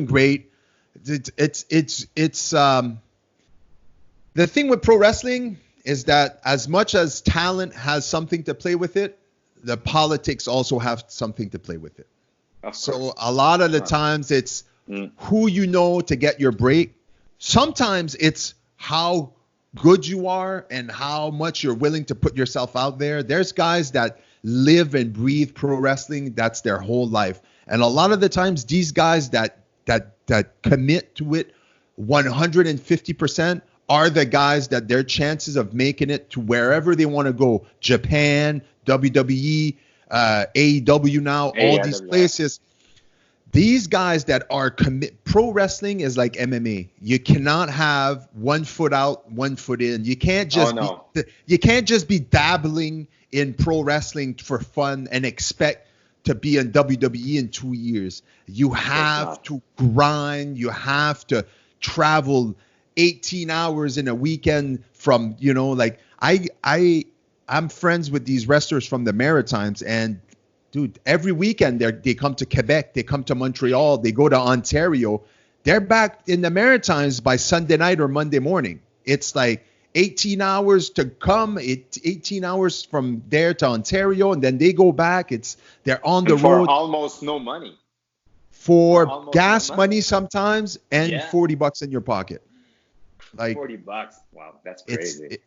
great. It's the thing with pro wrestling is that as much as talent has something to play with it, the politics also have something to play with it. So a lot of the times it's who you know to get your break. Sometimes it's how good you are and how much you're willing to put yourself out there. There's guys that live and breathe pro wrestling. That's their whole life. And a lot of the times these guys that commit to it 150% are the guys that their chances of making it to wherever they want to go, Japan, WWE, AEW now, all these places. These guys that are pro wrestling is like MMA. You cannot have 1 foot out, 1 foot in. You can't just be dabbling in pro wrestling for fun and expect to be in WWE in 2 years. You have to grind. You have to travel 18 hours in a weekend from, you know, like I'm friends with these wrestlers from the Maritimes, and dude, every weekend they come to Quebec, they come to Montreal, they go to Ontario. They're back in the Maritimes by Sunday night or Monday morning. It's like 18 hours to come, 18 hours from there to Ontario, and then they go back. They're on the road. For almost no money. For gas money sometimes, and $40 in your pocket. Like $40. Wow, that's crazy.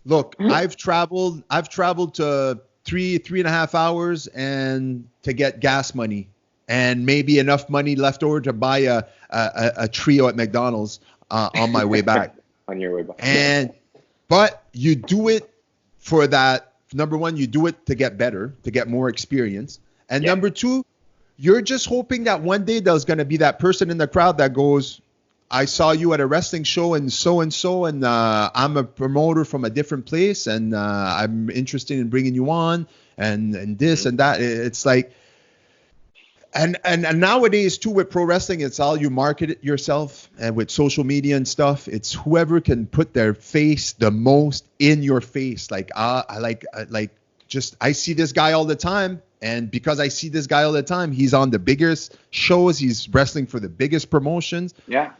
Look, I've traveled to 3.5 hours and to get gas money and maybe enough money left over to buy a trio at McDonald's on my way back. On your way back. But you do it for that. Number one, you do it to get better, to get more experience. And number two, you're just hoping that one day there's going to be that person in the crowd that goes, I saw you at a wrestling show and so, and I'm a promoter from a different place, and I'm interested in bringing you on, and this and that. It's like, and nowadays too with pro wrestling, it's all you market it yourself, and with social media and stuff, it's whoever can put their face the most in your face. Like I see this guy all the time. And because I see this guy all the time, he's on the biggest shows. He's wrestling for the biggest promotions. Yeah.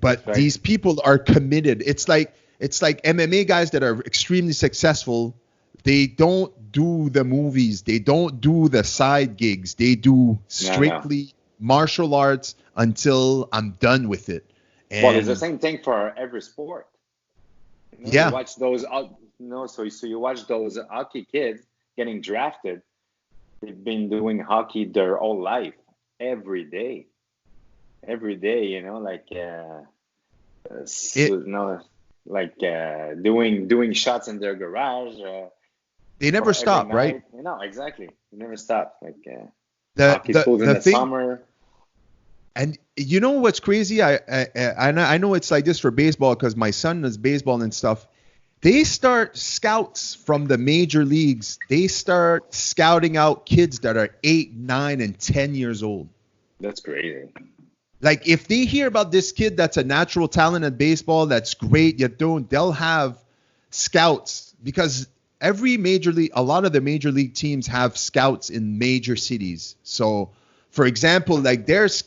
But these people are committed. It's like MMA guys that are extremely successful. They don't do the movies. They don't do the side gigs. They do strictly martial arts until I'm done with it. And it's the same thing for every sport. You watch those. So you watch those hockey kids getting drafted. They've been doing hockey their whole life, every day, you know, doing shots in their garage. They never stop, right? no, exactly. You never stop. Like The hockey the schools in the the thing, summer. and you know what's crazy? I know it's like this for baseball because my son is baseball and stuff. They start scouts from the major leagues. They start scouting out kids that are 8, 9, and 10 years old. That's crazy. Like if they hear about this kid that's a natural talent at baseball, that's great, they'll have scouts because every major league, a lot of the major league teams have scouts in major cities. So, for example, like there's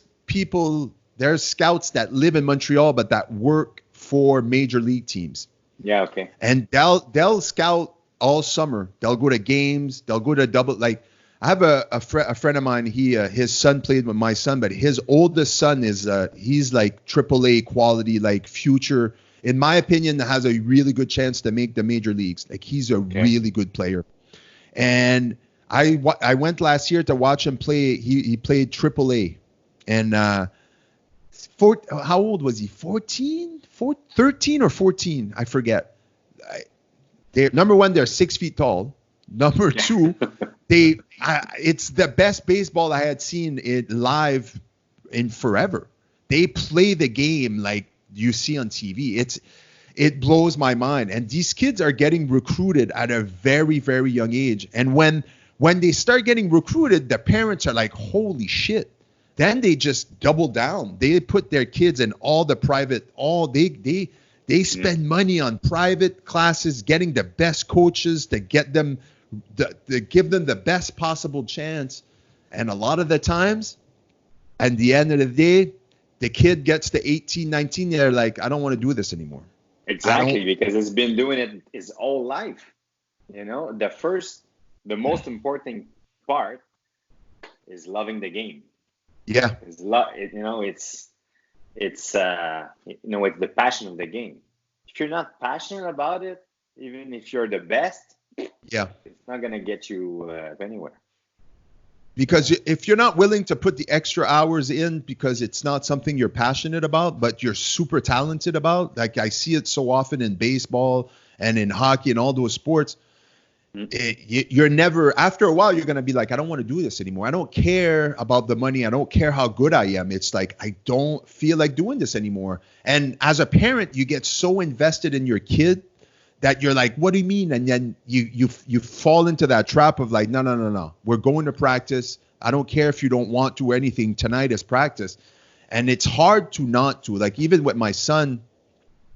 scouts that live in Montreal but that work for major league teams, Yeah. Okay. and they'll scout all summer. They'll go to games. They'll go to double. Like I have a friend of mine. His son played with my son, but his oldest son he's like AAA quality, like future. In my opinion, has a really good chance to make the major leagues. Like he's a really good player. And I went last year to watch him play. He played AAA, and how old was he? 13 or 14? I forget. Number one, they're 6 feet tall. Number two, it's the best baseball I had seen it live in forever. They play the game like you see on TV. It blows my mind. And these kids are getting recruited at a very, very young age. And when they start getting recruited, the parents are like, holy shit. Then they just double down. They put their kids in all the private, they spend money on private classes, getting the best coaches to get them, to give them the best possible chance. And a lot of the times, at the end of the day, the kid gets to 18, 19, they're like, I don't want to do this anymore. Exactly, because it's been doing it his whole life. The most important part is loving the game. Yeah. It's it's the passion of the game. If you're not passionate about it, even if you're the best, it's not gonna get you anywhere. Because if you're not willing to put the extra hours in because it's not something you're passionate about, but you're super talented about, like I see it so often in baseball and in hockey and all those sports, you're never, after a while, you're going to be like, I don't want to do this anymore. I don't care about the money. I don't care how good I am. It's like, I don't feel like doing this anymore. And as a parent, you get so invested in your kid that you're like, what do you mean? And then you fall into that trap of like, no. We're going to practice. I don't care if you don't want to or anything. Tonight is practice. And it's hard to not to. Like even with my son,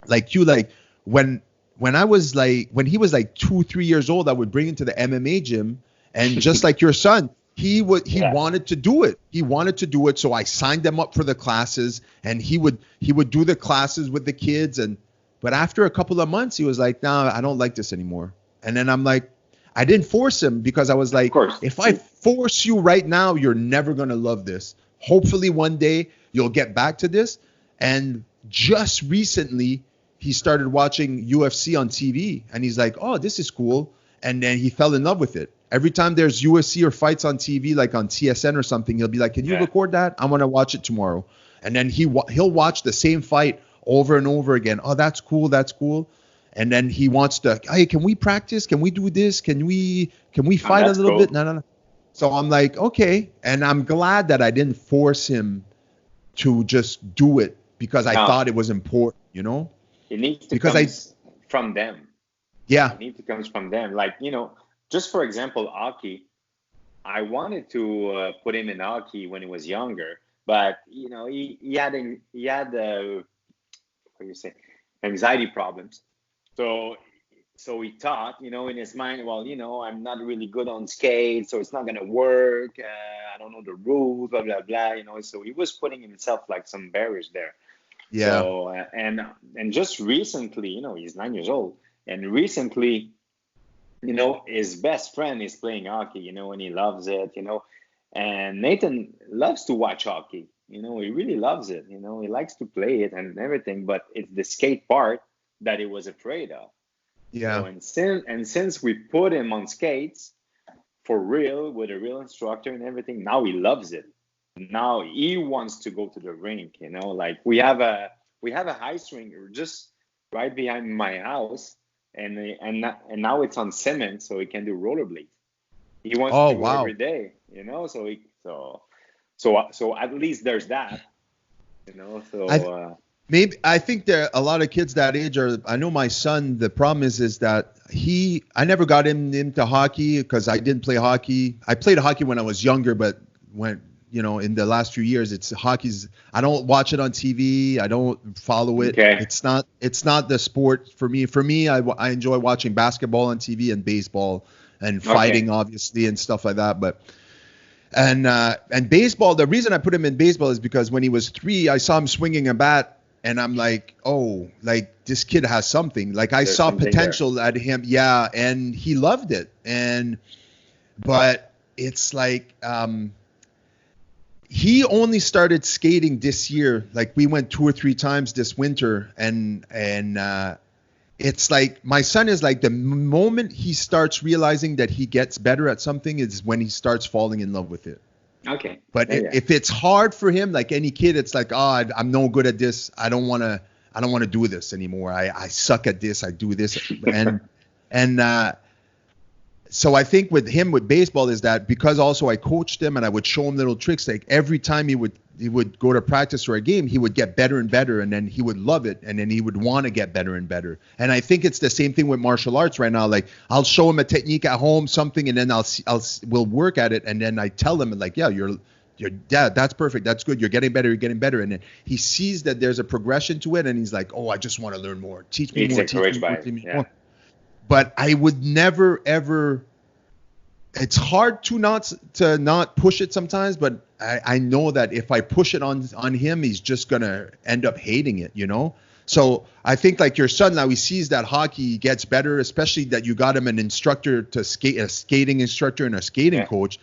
like you, like when he was like 2-3 years old, I would bring him to the MMA gym, and just like your son, he wanted to do it. He wanted to do it. So I signed him up for the classes, and he would do the classes with the kids. But after a couple of months, he was like, no, I don't like this anymore. And then I'm like, I didn't force him because I was like, if I force you right now, you're never going to love this. Hopefully one day you'll get back to this. And just recently, he started watching UFC on TV, and he's like, oh, this is cool. And then he fell in love with it. Every time there's UFC or fights on TV, like on TSN or something, he'll be like, can you record that? I want to watch it tomorrow. And then he'll watch the same fight over and over again. Oh, that's cool. That's cool. And then he wants to, hey, can we practice? Can we do this? Can we fight a little bit? No. So I'm like, okay. And I'm glad that I didn't force him to just do it because I thought it was important, you know? It needs to come from them. Yeah. It needs to come from them. Like, just for example, hockey, I wanted to put him in hockey when he was younger, but, he had anxiety problems. So he thought, in his mind, well, I'm not really good on skates, so it's not going to work. I don't know the rules, blah, blah, blah, So he was putting himself like some barriers there. Yeah. So, and just recently, he's 9 years old. And recently, his best friend is playing hockey, and he loves it, And Nathan loves to watch hockey. He really loves it. He likes to play it and everything, but it's the skate part that he was afraid of. Yeah. So, since we put him on skates for real with a real instructor and everything, now he loves it. Now he wants to go to the rink. Like we have a ice rink just right behind my house, and now it's on cement, so he can do rollerblades. He wants Oh, to go wow. every day, so at least there's that, I Maybe I think there a lot of kids that age are. I know my son. The problem is that I never got him into hockey because I didn't play hockey. I played hockey when I was younger, but when in the last few years, it's hockey's. I don't watch it on TV. I don't follow it. Okay. It's not the sport for me. For me, I enjoy watching basketball on TV and baseball and Okay. fighting, obviously, and stuff like that. But and baseball. The reason I put him in baseball is because when he was 3, I saw him swinging a bat. And I'm like, oh, like this kid has something. Like I There's saw something there. potential at him, yeah, and he loved it. But it's like he only started skating this year. Like we went 2 or 3 times this winter, and it's like my son is like the moment he starts realizing that he gets better at something is when he starts falling in love with it. Okay. But Yeah. if it's hard for him, like any kid, it's like, oh, I'm no good at this. I don't want to do this anymore. I suck at this. I do this. And so I think with him with baseball is that because also I coached him and I would show him little tricks. Like every time he would go to practice or a game, he would get better and better, and then he would love it, and then he would want to get better and better. And I think it's the same thing with martial arts right now. Like I'll show him a technique at home, something, and then we'll work at it, and then I tell him like, yeah, yeah, that's perfect, that's good, you're getting better, and then he sees that there's a progression to it, and he's like, oh, I just want to learn more. Teach me He's more. Teach encouraged me by more. it. Teach me Yeah. more. But I would never ever. It's hard to not push it sometimes, but I know that if I push it on him, he's just gonna end up hating it, So I think like your son now, he sees that hockey gets better, especially that you got him an instructor to skate, a skating instructor and a skating Yeah. coach.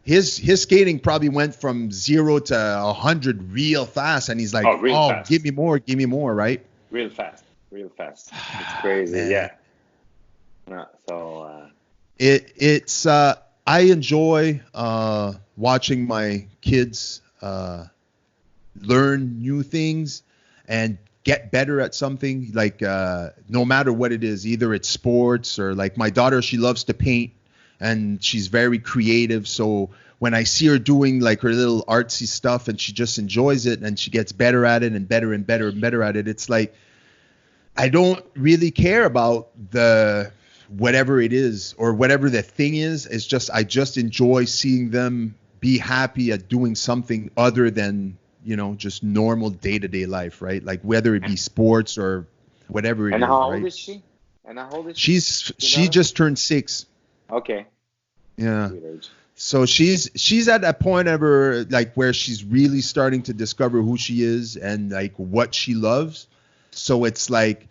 His skating probably went from 0 to 100 real fast, and he's like, Oh, real oh, fast. give me more, right? Real fast. Real fast. It's crazy. Man. Yeah. No, so. It's I enjoy watching my kids learn new things and get better at something, like no matter what it is, either it's sports or like my daughter, she loves to paint and she's very creative. So when I see her doing like her little artsy stuff and she just enjoys it and she gets better at it and better and better and better at it, it's like I don't really care about the whatever it is or whatever the thing is. It's just I just enjoy seeing them be happy at doing something other than just normal day-to-day life, right? Like whether it be sports or whatever it And is, how old right? is she? And how old is She just turned 6. Okay. Yeah. Sweet age. So she's at a point of her like where she's really starting to discover who she is and like what she loves. So it's like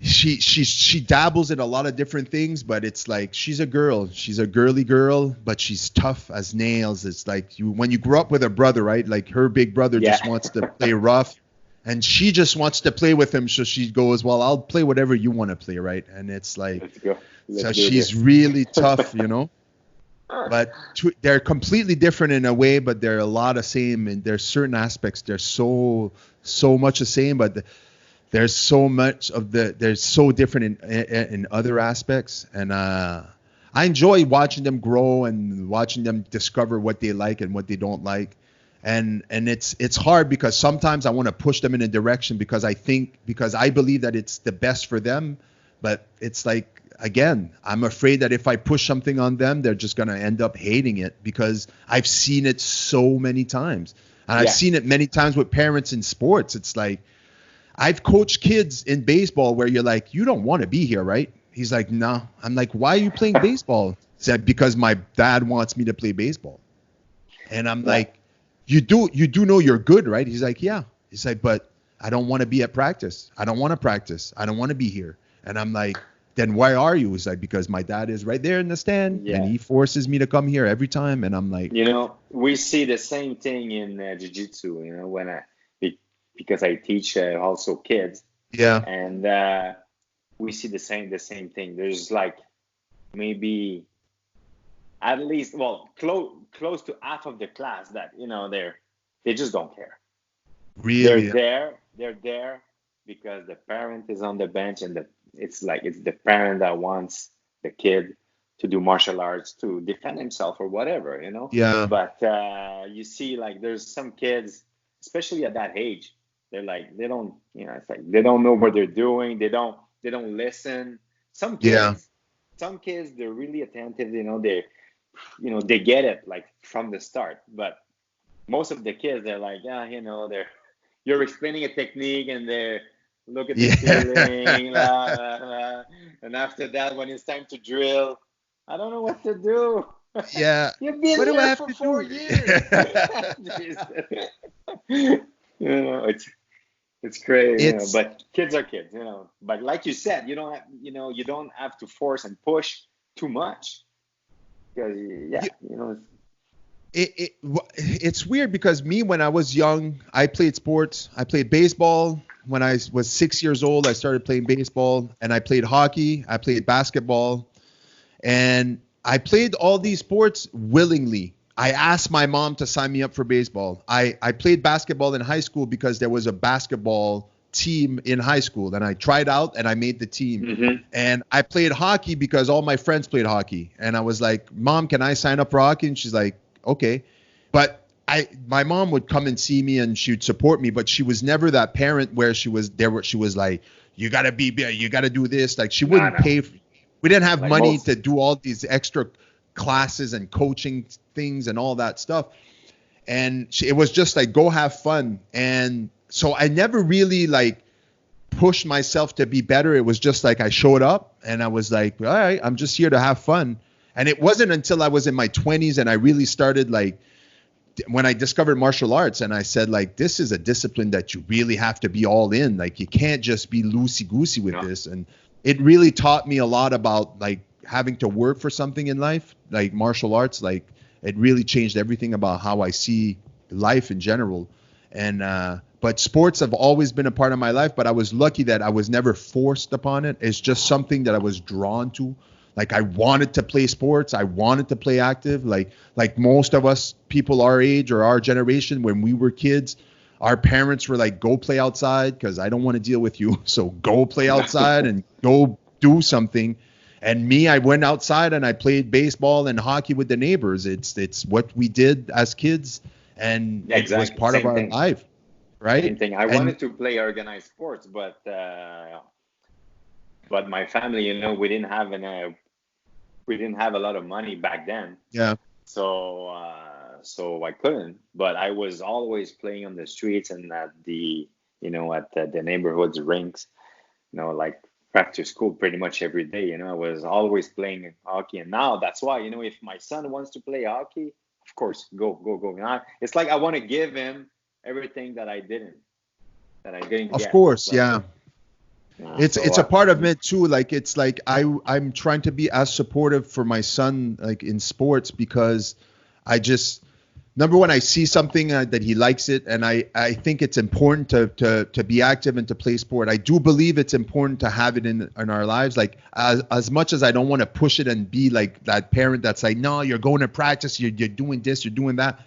she dabbles in a lot of different things, but it's like she's a girl. She's a girly girl, but she's tough as nails. It's like when you grow up with a brother, right? Like her big brother just wants to play rough, and she just wants to play with him. So she goes, well, I'll play whatever you want to play, right? And it's like, Let's go. Let's so do she's this. really tough, But they're completely different in a way, but they're a lot of same. And there's certain aspects they're so much the same, but there's so much of they're so different in other aspects. And I enjoy watching them grow and watching them discover what they like and what they don't like. And it's hard because sometimes I want to push them in a direction because I believe that it's the best for them, but it's like, again, I'm afraid that if I push something on them, they're just going to end up hating it because I've seen it so many times. And I've seen it many times with parents in sports. It's like, I've coached kids in baseball where you're like, you don't want to be here, right? He's like, no. I'm like, why are you playing baseball? He said, because my dad wants me to play baseball. And I'm like, you do know you're good, right? He's like, yeah. He's like, but I don't want to be at practice. I don't want to practice. I don't want to be here. And I'm like, then why are you? He's like, because my dad is right there in the stand and he forces me to come here every time. And I'm like, we see the same thing in jiu-jitsu, when because I teach also kids. yeah, And we see the same thing. There's like maybe at least, well, close to half of the class that they just don't care. really. They're there because the parent is on the bench, and it's the parent that wants the kid to do martial arts to defend himself or whatever, Yeah. But you see, like, there's some kids, especially at that age, they're like, they don't, it's like they don't know what they're doing. They don't listen. Some Yeah. kids, they're really attentive. They get it like from the start. But most of the kids, they're like, yeah, you're explaining a technique and they're look at the Yeah. ceiling, la, la, la. And after that, when it's time to drill, I don't know what to do. Yeah. You've been What do I here have for to 4 years. do? It's crazy, It's but kids are kids, But like you said, you don't have to force and push too much because, yeah, it's weird because me, when I was young, I played sports. I played baseball. When I was 6 years old, I started playing baseball, and I played hockey. I played basketball, and I played all these sports willingly. I asked my mom to sign me up for baseball. I played basketball in high school because there was a basketball team in high school, and I tried out and I made the team. Mm-hmm. And I played hockey because all my friends played hockey. And I was like, Mom, can I sign up for hockey? And she's like, okay. But my mom would come and see me and she'd support me, but she was never that parent where she was like, you gotta do this. Like, she wouldn't No. pay. We didn't have Like money most. to do all these extra classes and coaching things and all that stuff. And it was just like, go have fun. And so I never really like pushed myself to be better. It was just like I showed up and I was like, all right, I'm just here to have fun. And it wasn't until I was in my 20s and I really started, like, when I discovered martial arts, and I said, like, this is a discipline that you really have to be all in. Like, you can't just be loosey-goosey with this. And it really taught me a lot about, like, having to work for something in life, like martial arts. Like, it really changed everything about how I see life in general. And but sports have always been a part of my life, but I was lucky that I was never forced upon it. It's just something that I was drawn to. Like, I wanted to play sports. I wanted to play active. Like most of us people our age or our generation, when we were kids, our parents were like, go play outside because I don't want to deal with you. So go play outside and go do something. And me, I went outside and I played baseball and hockey with the neighbors. It's what we did as kids, and it was part of our life, right? Same thing. I wanted to play organized sports, but my family, we didn't have a lot of money back then. Yeah. So I couldn't. But I was always playing on the streets and at the neighborhood's rinks, like after school pretty much every day. I was always playing hockey. And now that's why, if my son wants to play hockey, of course, go. It's like I want to give him everything that I didn't get. Of course, but, yeah. It's a part of it too. Like, it's like I'm trying to be as supportive for my son, like, in sports, because I just, number one, I see something that he likes it, and I think it's important to be active and to play sport. I do believe it's important to have it in our lives. Like, as much as I don't want to push it and be like that parent that's like, no, you're going to practice, you're doing this, you're doing that.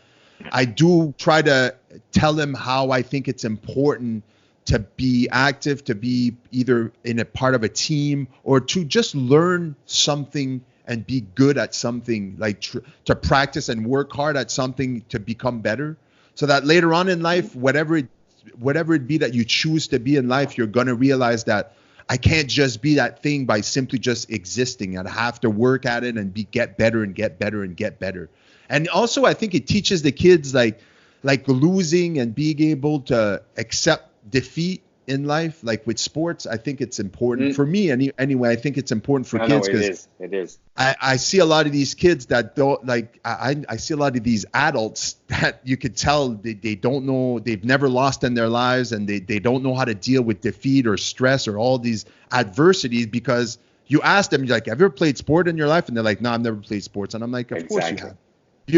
I do try to tell him how I think it's important to be active, to be either in a part of a team, or to just learn something and be good at something, like to practice and work hard at something to become better, so that later on in life, whatever it be that you choose to be in life, you're going to realize that I can't just be that thing by simply just existing. I have to work at it and get better and get better and get better. And also, I think it teaches the kids like losing and being able to accept defeat in life. Like with sports, I think it's important for me. Anyway, I think it's important for kids because it is. I see a lot of these kids that don't like. I see a lot of these adults that you could tell they don't know. They've never lost in their lives, and they don't know how to deal with defeat or stress or all these adversities, because you ask them, you're like, have you ever played sport in your life? And they're like, no, I've never played sports. And I'm like, of course you have.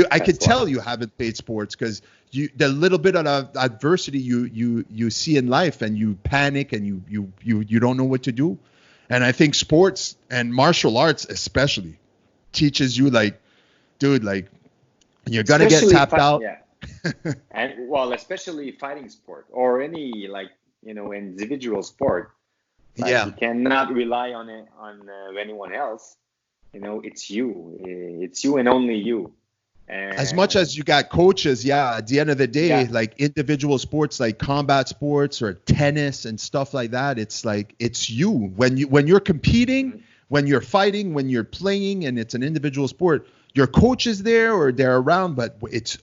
I could tell you haven't played sports because the little bit of adversity you see in life, and you panic and you don't know what to do. And I think sports and martial arts especially teaches you, like, dude, like, you're gonna get tapped out. Yeah. And especially fighting sport or any individual sport. Like, you cannot rely on anyone else. it's you and only you. As much as And you got coaches, yeah, at the end of the day, yeah, like individual sports like combat sports or tennis and stuff like that, it's like it's you. When you're competing, mhm, when you're fighting, when you're playing and it's an individual sport, your coach is there or they're around, but it's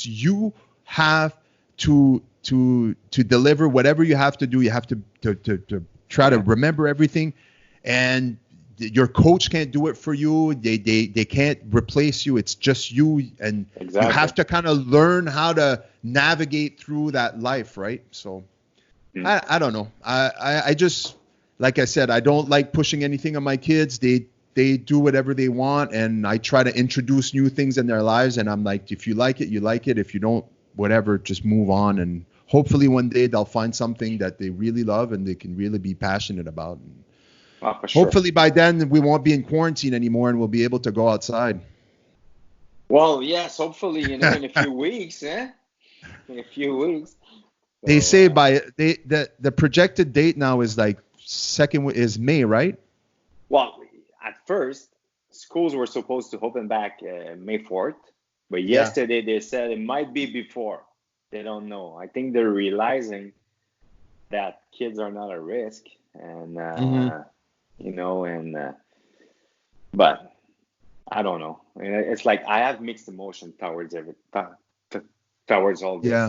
you have to deliver whatever you have to do. You have to try to yeah, remember everything, and your coach can't do it for you. They can't replace you. It's just you, and you exactly. have to kind of learn how to navigate through that life, right? So Mm. I don't know. I just, like I said, I don't like pushing anything on my kids. They do whatever they want, and I try to introduce new things in their lives. And I'm like, if you like it, you like it. If you don't, whatever, just move on. And hopefully one day they'll find something that they really love and they can really be passionate about. And Oh, for sure. hopefully by then we won't be in quarantine anymore and we'll be able to go outside. Well, yes, hopefully, in a few weeks, eh? In a few weeks. They So, say the projected date now is like second is May, right? well, at first, schools were supposed to open back May 4th, but Yeah. yesterday they said it might be before. They don't know. I think they're realizing that kids are not at risk, and Hmm. but I don't know. It's like I have mixed emotion towards all Yeah. this.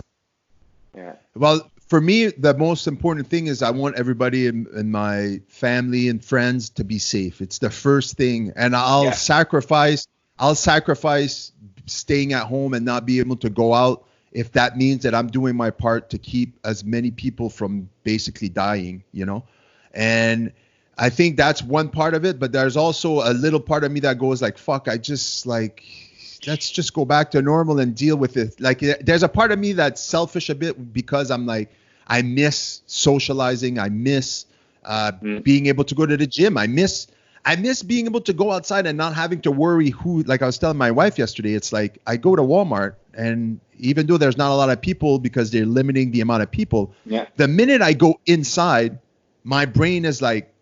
Yeah, Well, for me, the most important thing is I want everybody in my family and friends to be safe. It's the first thing, and I'll yeah, sacrifice. I'll sacrifice staying at home and not be able to go out if that means that I'm doing my part to keep as many people from basically dying. And I think that's one part of it. But there's also a little part of me that goes like, "Fuck, I just like." Let's just go back to normal and deal with it. Like there's a part of me that's selfish a bit because I'm like, I miss socializing. I miss mm, being able to go to the gym. I miss being able to go outside and not having to worry who, like I was telling my wife yesterday, it's like I go to Walmart and even though there's not a lot of people because they're limiting the amount of people, yeah, the minute I go inside, my brain is like,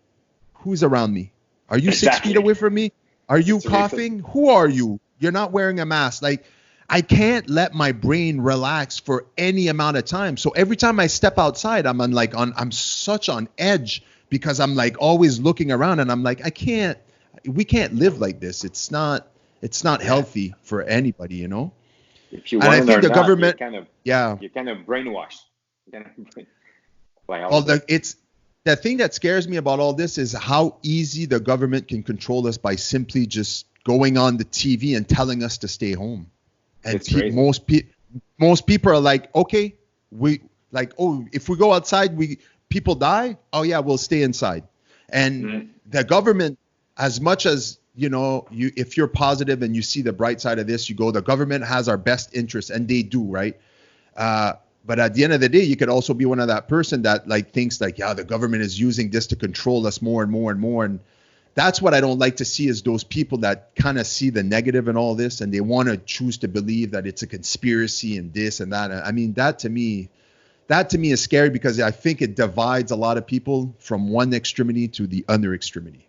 who's around me? Are you 6 feet exactly. away from me? Are you It's ridiculous. coughing? Who are you? You're not wearing a mask. Like, I can't let my brain relax for any amount of time. So every time I step outside, I'm such on edge because I'm like always looking around and I'm like, we can't live like this. It's not Yeah. healthy for anybody. If you And I want it think or the not, government, yeah, you're kind of brainwashed. You're kind of by all well, of this. the thing that scares me about all this is how easy the government can control us by simply just going on the TV and telling us to stay home. And It's crazy. most people are like, okay, we like, oh, if we go outside, people die. Oh yeah, we'll stay inside. And Mm, the government, as much as if you're positive and you see the bright side of this, you go, the government has our best interests, and they do, right? Uh, but at the end of the day, you could also be one of that person that like thinks like, yeah, the government is using this to control us more and more and more. And that's what I don't like to see is those people that kind of see the negative in all this and they want to choose to believe that it's a conspiracy and this and that. I mean, that to me is scary because I think it divides a lot of people from one extremity to the other extremity.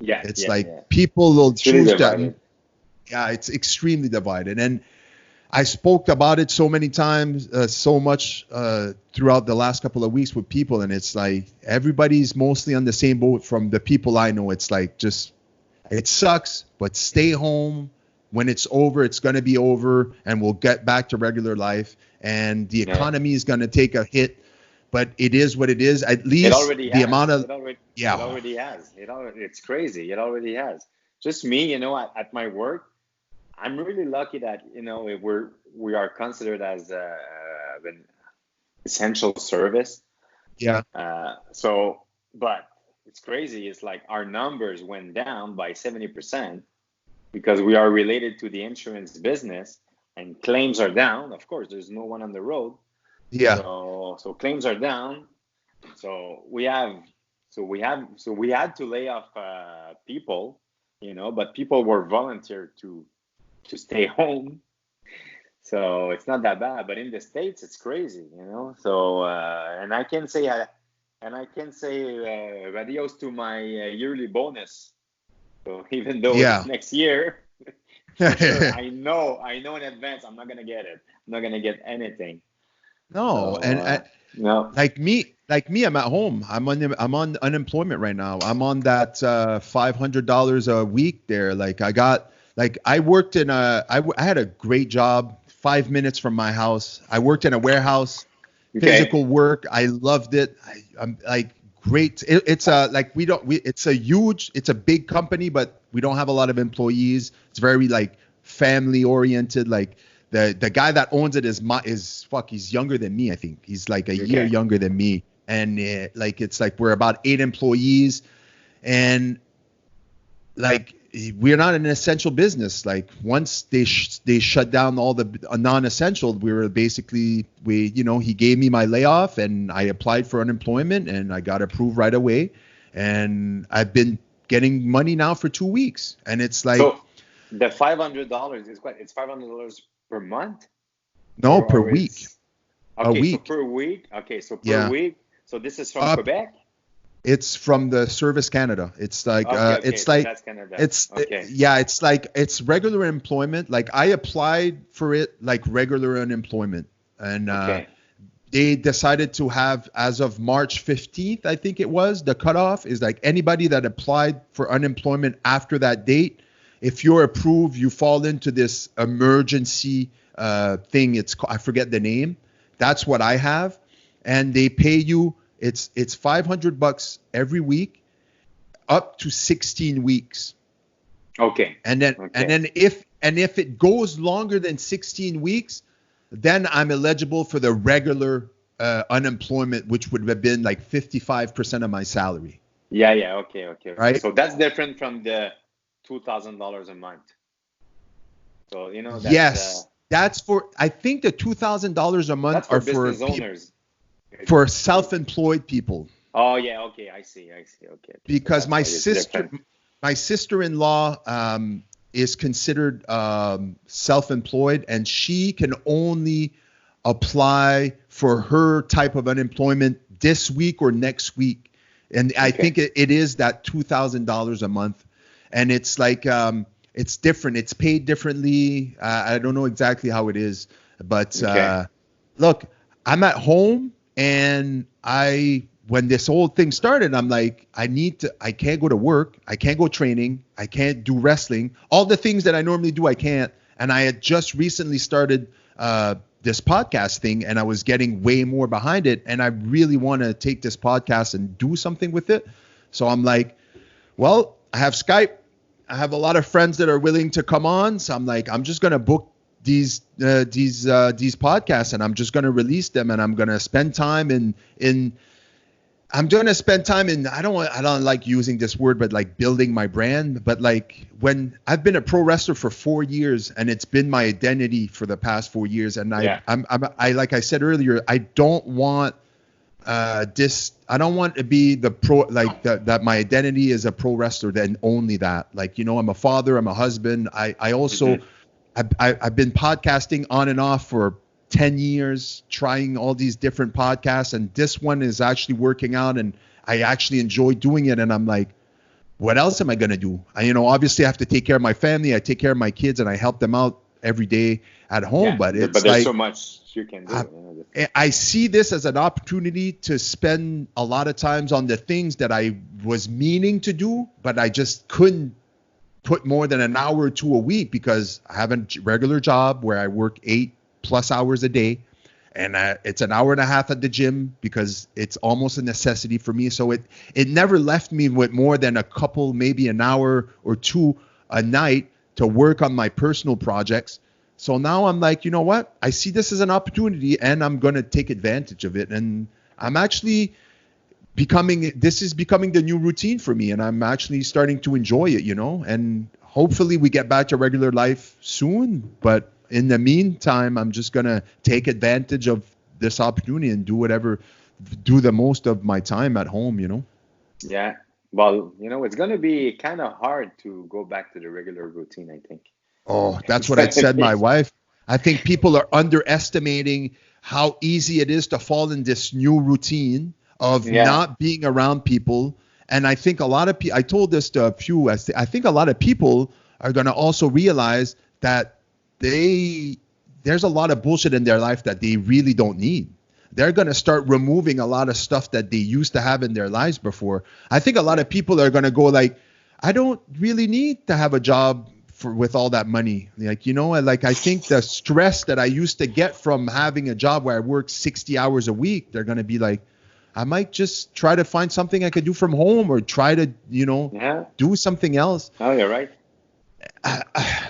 yeah, It's yeah, yeah. like people will It's really choose to, divided. yeah, it's extremely divided. And I spoke about it so many times, so much throughout the last couple of weeks with people, and it's like everybody's mostly on the same boat. From the people I know, it's like just it sucks, but stay home. When it's over, it's going to be over, and we'll get back to regular life. And the Yeah. economy is going to take a hit, but it is what it is. At It least already the has. amount of It yeah, already has. It's crazy. It already has. Just me, at my work, I'm really lucky that, we are considered as an essential service. yeah, But it's crazy. It's like our numbers went down by 70% because we are related to the insurance business and claims are down. Of course, there's no one on the road. yeah, So claims are down. So we had to lay off people, but people were volunteered to stay home. So it's not that bad, but in the States, it's crazy. So and I can say adios to my yearly bonus So even though Yeah. it's next year, for sure, I know in advance I'm not gonna get it. I'm not gonna get anything. No, So and no. like me, I'm at home. I'm on unemployment right now. I'm on that $500 a week there. I worked I had a great job 5 minutes from my house. I worked in a warehouse, Okay. physical work. I loved it. I'm like great. It's like it's a big company, but we don't have a lot of employees. It's very like family oriented. Like the guy that owns it he's younger than me. I think he's like a year Okay. younger than me, and it's like we're about 8 employees, and like we're not an essential business. Like once they shut down all the non-essential, we were basically he gave me my layoff and I applied for unemployment and I got approved right away, and I've been getting money now for 2 weeks, and it's like So the $500 is what? It's $500 per month, no per or week, it's a okay. So week. per week. Okay, so per Yeah, week. So this is from up. Quebec. It's from the Service Canada. It's like Okay, okay. So that's Canada. Okay, yeah, it's like it's regular employment. Like I applied for it like regular unemployment, and okay, they decided to have, as of March 15th, I think it was, the cutoff is like anybody that applied for unemployment after that date, if you're approved, you fall into this emergency thing. I forget the name. That's what I have, and they pay you. It's $500 every week, up to 16 weeks, okay, and then okay. if it goes longer than 16 weeks, then I'm eligible for the regular unemployment, which would have been like 55% of my salary, Yeah, yeah. Okay, okay, okay. right? So that's different from the $2,000 a month. So Yes, I think the $2,000 a month that's for are for business owners. for self-employed people, Oh yeah, okay. I see. I see. Okay, okay. So because that's why it's different. my sister-in-law is considered self-employed, and she can only apply for her type of unemployment this week or next week. And I Okay, think it is that $2,000 a month, and it's like it's different. It's paid differently. I don't know exactly how it is, but okay. look, I'm at home, and when this whole thing started, I'm like, I can't go to work. I can't go training. I can't do wrestling. All the things that I normally do, I can't. And I had just recently started this podcast thing, and I was getting way more behind it. And I really want to take this podcast and do something with it. So I'm like, well, I have Skype. I have a lot of friends that are willing to come on. So I'm like, I'm just going to book these podcasts, and I'm just going to release them, and I'm going to spend time in I'm going to spend time in, I don't like using this word, but like building my brand. But like when I've been a pro wrestler for 4 years, and it's been my identity for the past 4 years. And Yeah. like I said earlier, I don't want I don't want to be the pro, like that my identity is a pro wrestler, then only that. Like, I'm a father, I'm a husband. I also, Mhm. I've been podcasting on and off for 10 years, trying all these different podcasts, and this one is actually working out, and I actually enjoy doing it. And I'm like, what else am I going to do? Obviously I have to take care of my family. I take care of my kids, and I help them out every day at home. Yeah. But But it's there's like, so much you can do. I see this as an opportunity to spend a lot of times on the things that I was meaning to do, but I just couldn't put more than an hour or two a week, because I have a regular job where I work 8+ hours a day, and it's an hour and a half at the gym, because it's almost a necessity for me. So it never left me with more than a couple, maybe an hour or two a night to work on my personal projects. So now I'm like, you know what? I see this as an opportunity, and I'm going to take advantage of it. And I'm actually this is becoming the new routine for me, and I'm actually starting to enjoy it, and hopefully we get back to regular life soon. But in the meantime, I'm just going to take advantage of this opportunity and do the most of my time at home. Yeah. Well, it's going to be kind of hard to go back to the regular routine, I think. Oh, that's It's what I'd gonna said, my be, wife. I think people are underestimating how easy it is to fall in this new routine of yeah. not being around people And I think a lot of people, I told this to a few, I think a lot of people are going to also realize that there's a lot of bullshit in their life that they really don't need. They're going to start removing a lot of stuff that they used to have in their lives before. I think a lot of people are going to go like, I don't really need to have a job with all that money. Like, I think the stress that I used to get from having a job where I work 60 hours a week, they're going to be like, I might just try to find something I could do from home or try to, do something else. Oh, you're right.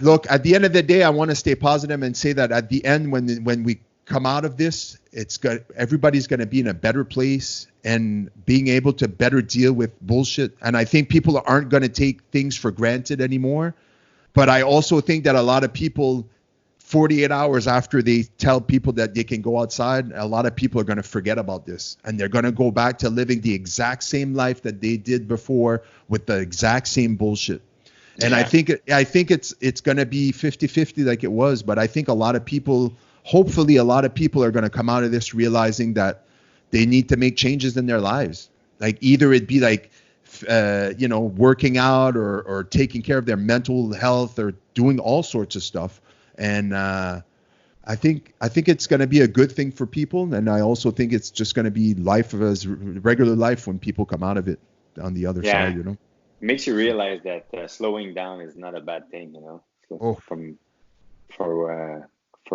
Look, at the end of the day, I want to stay positive and say that at the end, when we come out of this, everybody's going to be in a better place and being able to better deal with bullshit. And I think people aren't going to take things for granted anymore. But I also think that a lot of people, 48 hours after they tell people that they can go outside, a lot of people are going to forget about this. And they're going to go back to living the exact same life that they did before with the exact same bullshit. And I think it's going to be 50-50 like it was. But I think hopefully a lot of people are going to come out of this realizing that they need to make changes in their lives. Like either it be like, working out or taking care of their mental health or doing all sorts of stuff. And I think it's going to be a good thing for people. And I also think it's just going to be life as regular life when people come out of it on the other side, It makes you realize that slowing down is not a bad thing, for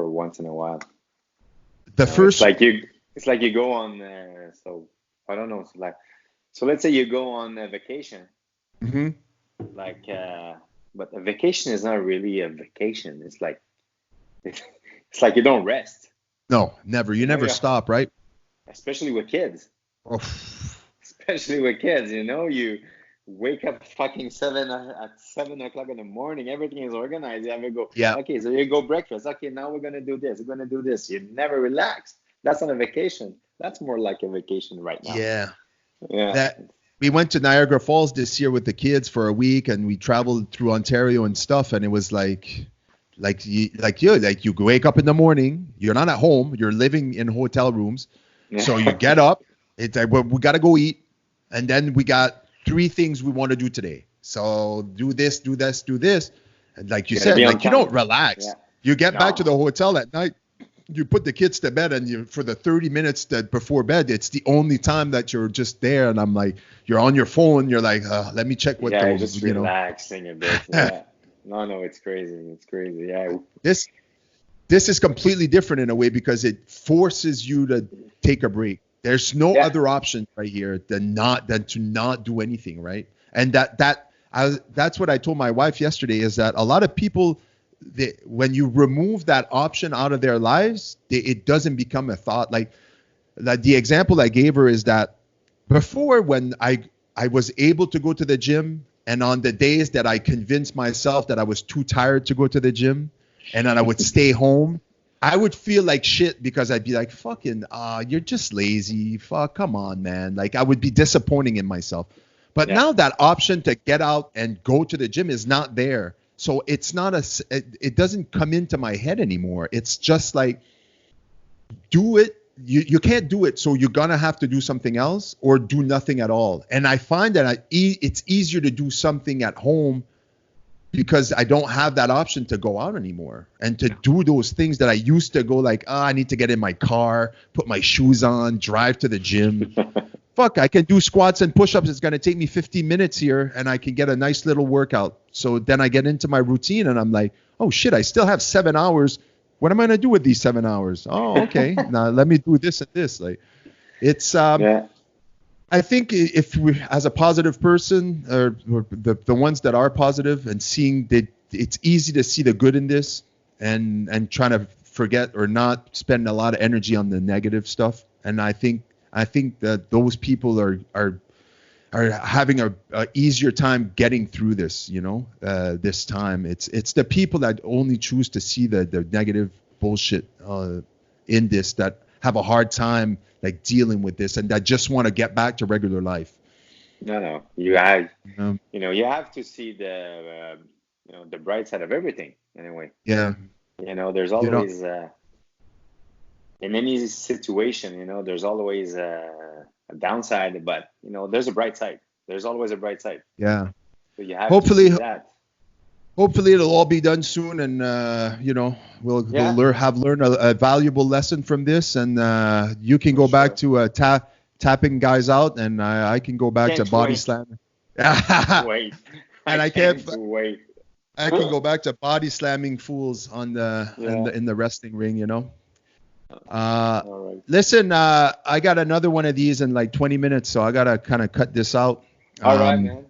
once in a while. It's like you go on, so I don't know, so let's say you go on a vacation, mm-hmm. But a vacation is not really a vacation. It's like you don't rest. No, never. You never stop, right? Especially with kids. Oh. Especially with kids, you wake up fucking 7 o'clock in the morning. Everything is organized. You have to go. Yeah. Okay, so you go breakfast. Okay, now we're gonna do this. We're gonna do this. You never relax. That's not a vacation. That's more like a vacation right now. Yeah. Yeah. We went to Niagara Falls this year with the kids for a week, and we traveled through Ontario and stuff. And it was like you wake up in the morning. You're not at home. You're living in hotel rooms. Yeah. So you get up. It's like, well, we got to go eat, and then we got 3 things we want to do today. So do this, do this, do this. And like you said, like you don't relax. Yeah. You get back to the hotel at night. You put the kids to bed, and for the 30 minutes before bed, it's the only time that you're just there. And I'm like, you're on your phone. You're like, let me check what you're just relaxing a bit. Yeah. No, it's crazy. It's crazy. Yeah. This is completely different in a way because it forces you to take a break. There's no other option right here than to not do anything, right? And that's what I told my wife yesterday is that a lot of people, when you remove that option out of their lives, it doesn't become a thought. Like the example I gave her is that before, when I was able to go to the gym, and on the days that I convinced myself that I was too tired to go to the gym and then I would stay home, I would feel like shit because I'd be like, fucking, you're just lazy. Fuck, come on, man. Like I would be disappointing in myself. But now that option to get out and go to the gym is not there. So it's not it doesn't come into my head anymore. It's just like, do it. You can't do it. So you're going to have to do something else or do nothing at all. And I find that it's easier to do something at home because I don't have that option to go out anymore and to do those things that I used to go like, I need to get in my car, put my shoes on, drive to the gym. Fuck, I can do squats and push-ups. It's going to take me 15 minutes here and I can get a nice little workout. So then I get into my routine and I'm like, oh shit, I still have 7 hours. What am I going to do with these 7 hours? Oh, okay. Now let me do this and this. Like it's, I think if we, as a positive person or the ones that are positive and seeing that it's easy to see the good in this and trying to forget or not spend a lot of energy on the negative stuff. And I think that those people are having a easier time getting through this, this time. It's the people that only choose to see the negative bullshit in this that have a hard time like dealing with this and that just want to get back to regular life. No, you have, you have to see the, the bright side of everything anyway. Yeah. There's always, in any situation, there's always a downside, but, there's a bright side. There's always a bright side. Yeah. So you have Hopefully, to see that. hopefully it'll all be done soon, and we'll Yeah. learn a valuable lesson from this, and you can go back to tapping guys out, and I can go back to body slamming. Wait. And I can't can't wait. I can go back to body slamming fools on in the wrestling ring, All right. Listen, I got another one of these in like 20 minutes, so I gotta kind of cut this out. All right, man.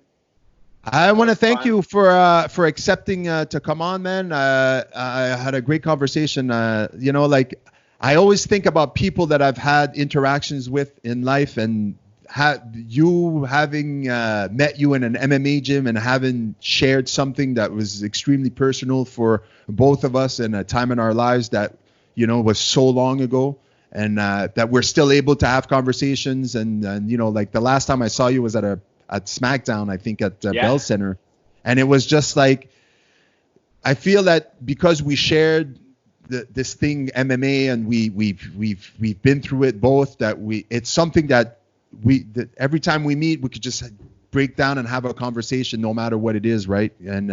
I want to That's thank fine. you for accepting to come on, man. I had a great conversation. Like I always think about people that I've had interactions with in life, and having met you in an MMA gym and having shared something that was extremely personal for both of us in a time in our lives that was so long ago, and that we're still able to have conversations. And like the last time I saw you was at SmackDown, I think at Bell Center, and it was just like, I feel that because we shared this thing MMA, and we've been through it both, that it's something that every time we meet we could just break down and have a conversation no matter what it is, right? And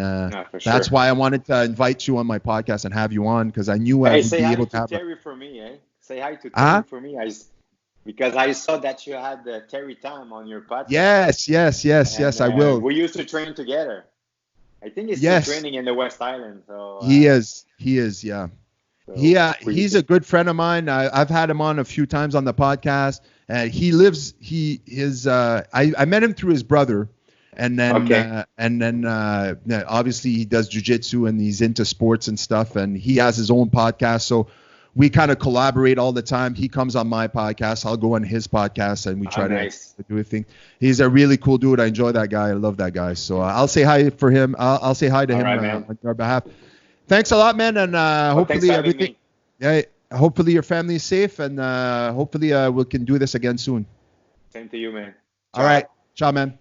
that's why I wanted to invite you on my podcast and have you on, because I knew I would be able to have Terry for me, eh? Say hi to Terry for me. Because I saw that you had Terry Time on your podcast. Yes, I will. We used to train together. I think he's still training in the West Island. So he is, yeah. So He's a good friend of mine. I've had him on a few times on the podcast. I met him through his brother, and then obviously he does jiu-jitsu and he's into sports and stuff, and he has his own podcast. So we kind of collaborate all the time. He comes on my podcast, I'll go on his podcast, and we try to do a thing. He's a really cool dude. I enjoy that guy. I love that guy. So I'll say hi for him. I'll say hi to him on your behalf. Thanks a lot, man, and hopefully everything. Yeah, hopefully your family is safe, and hopefully we can do this again soon. Same to you, man. All right, ciao, man.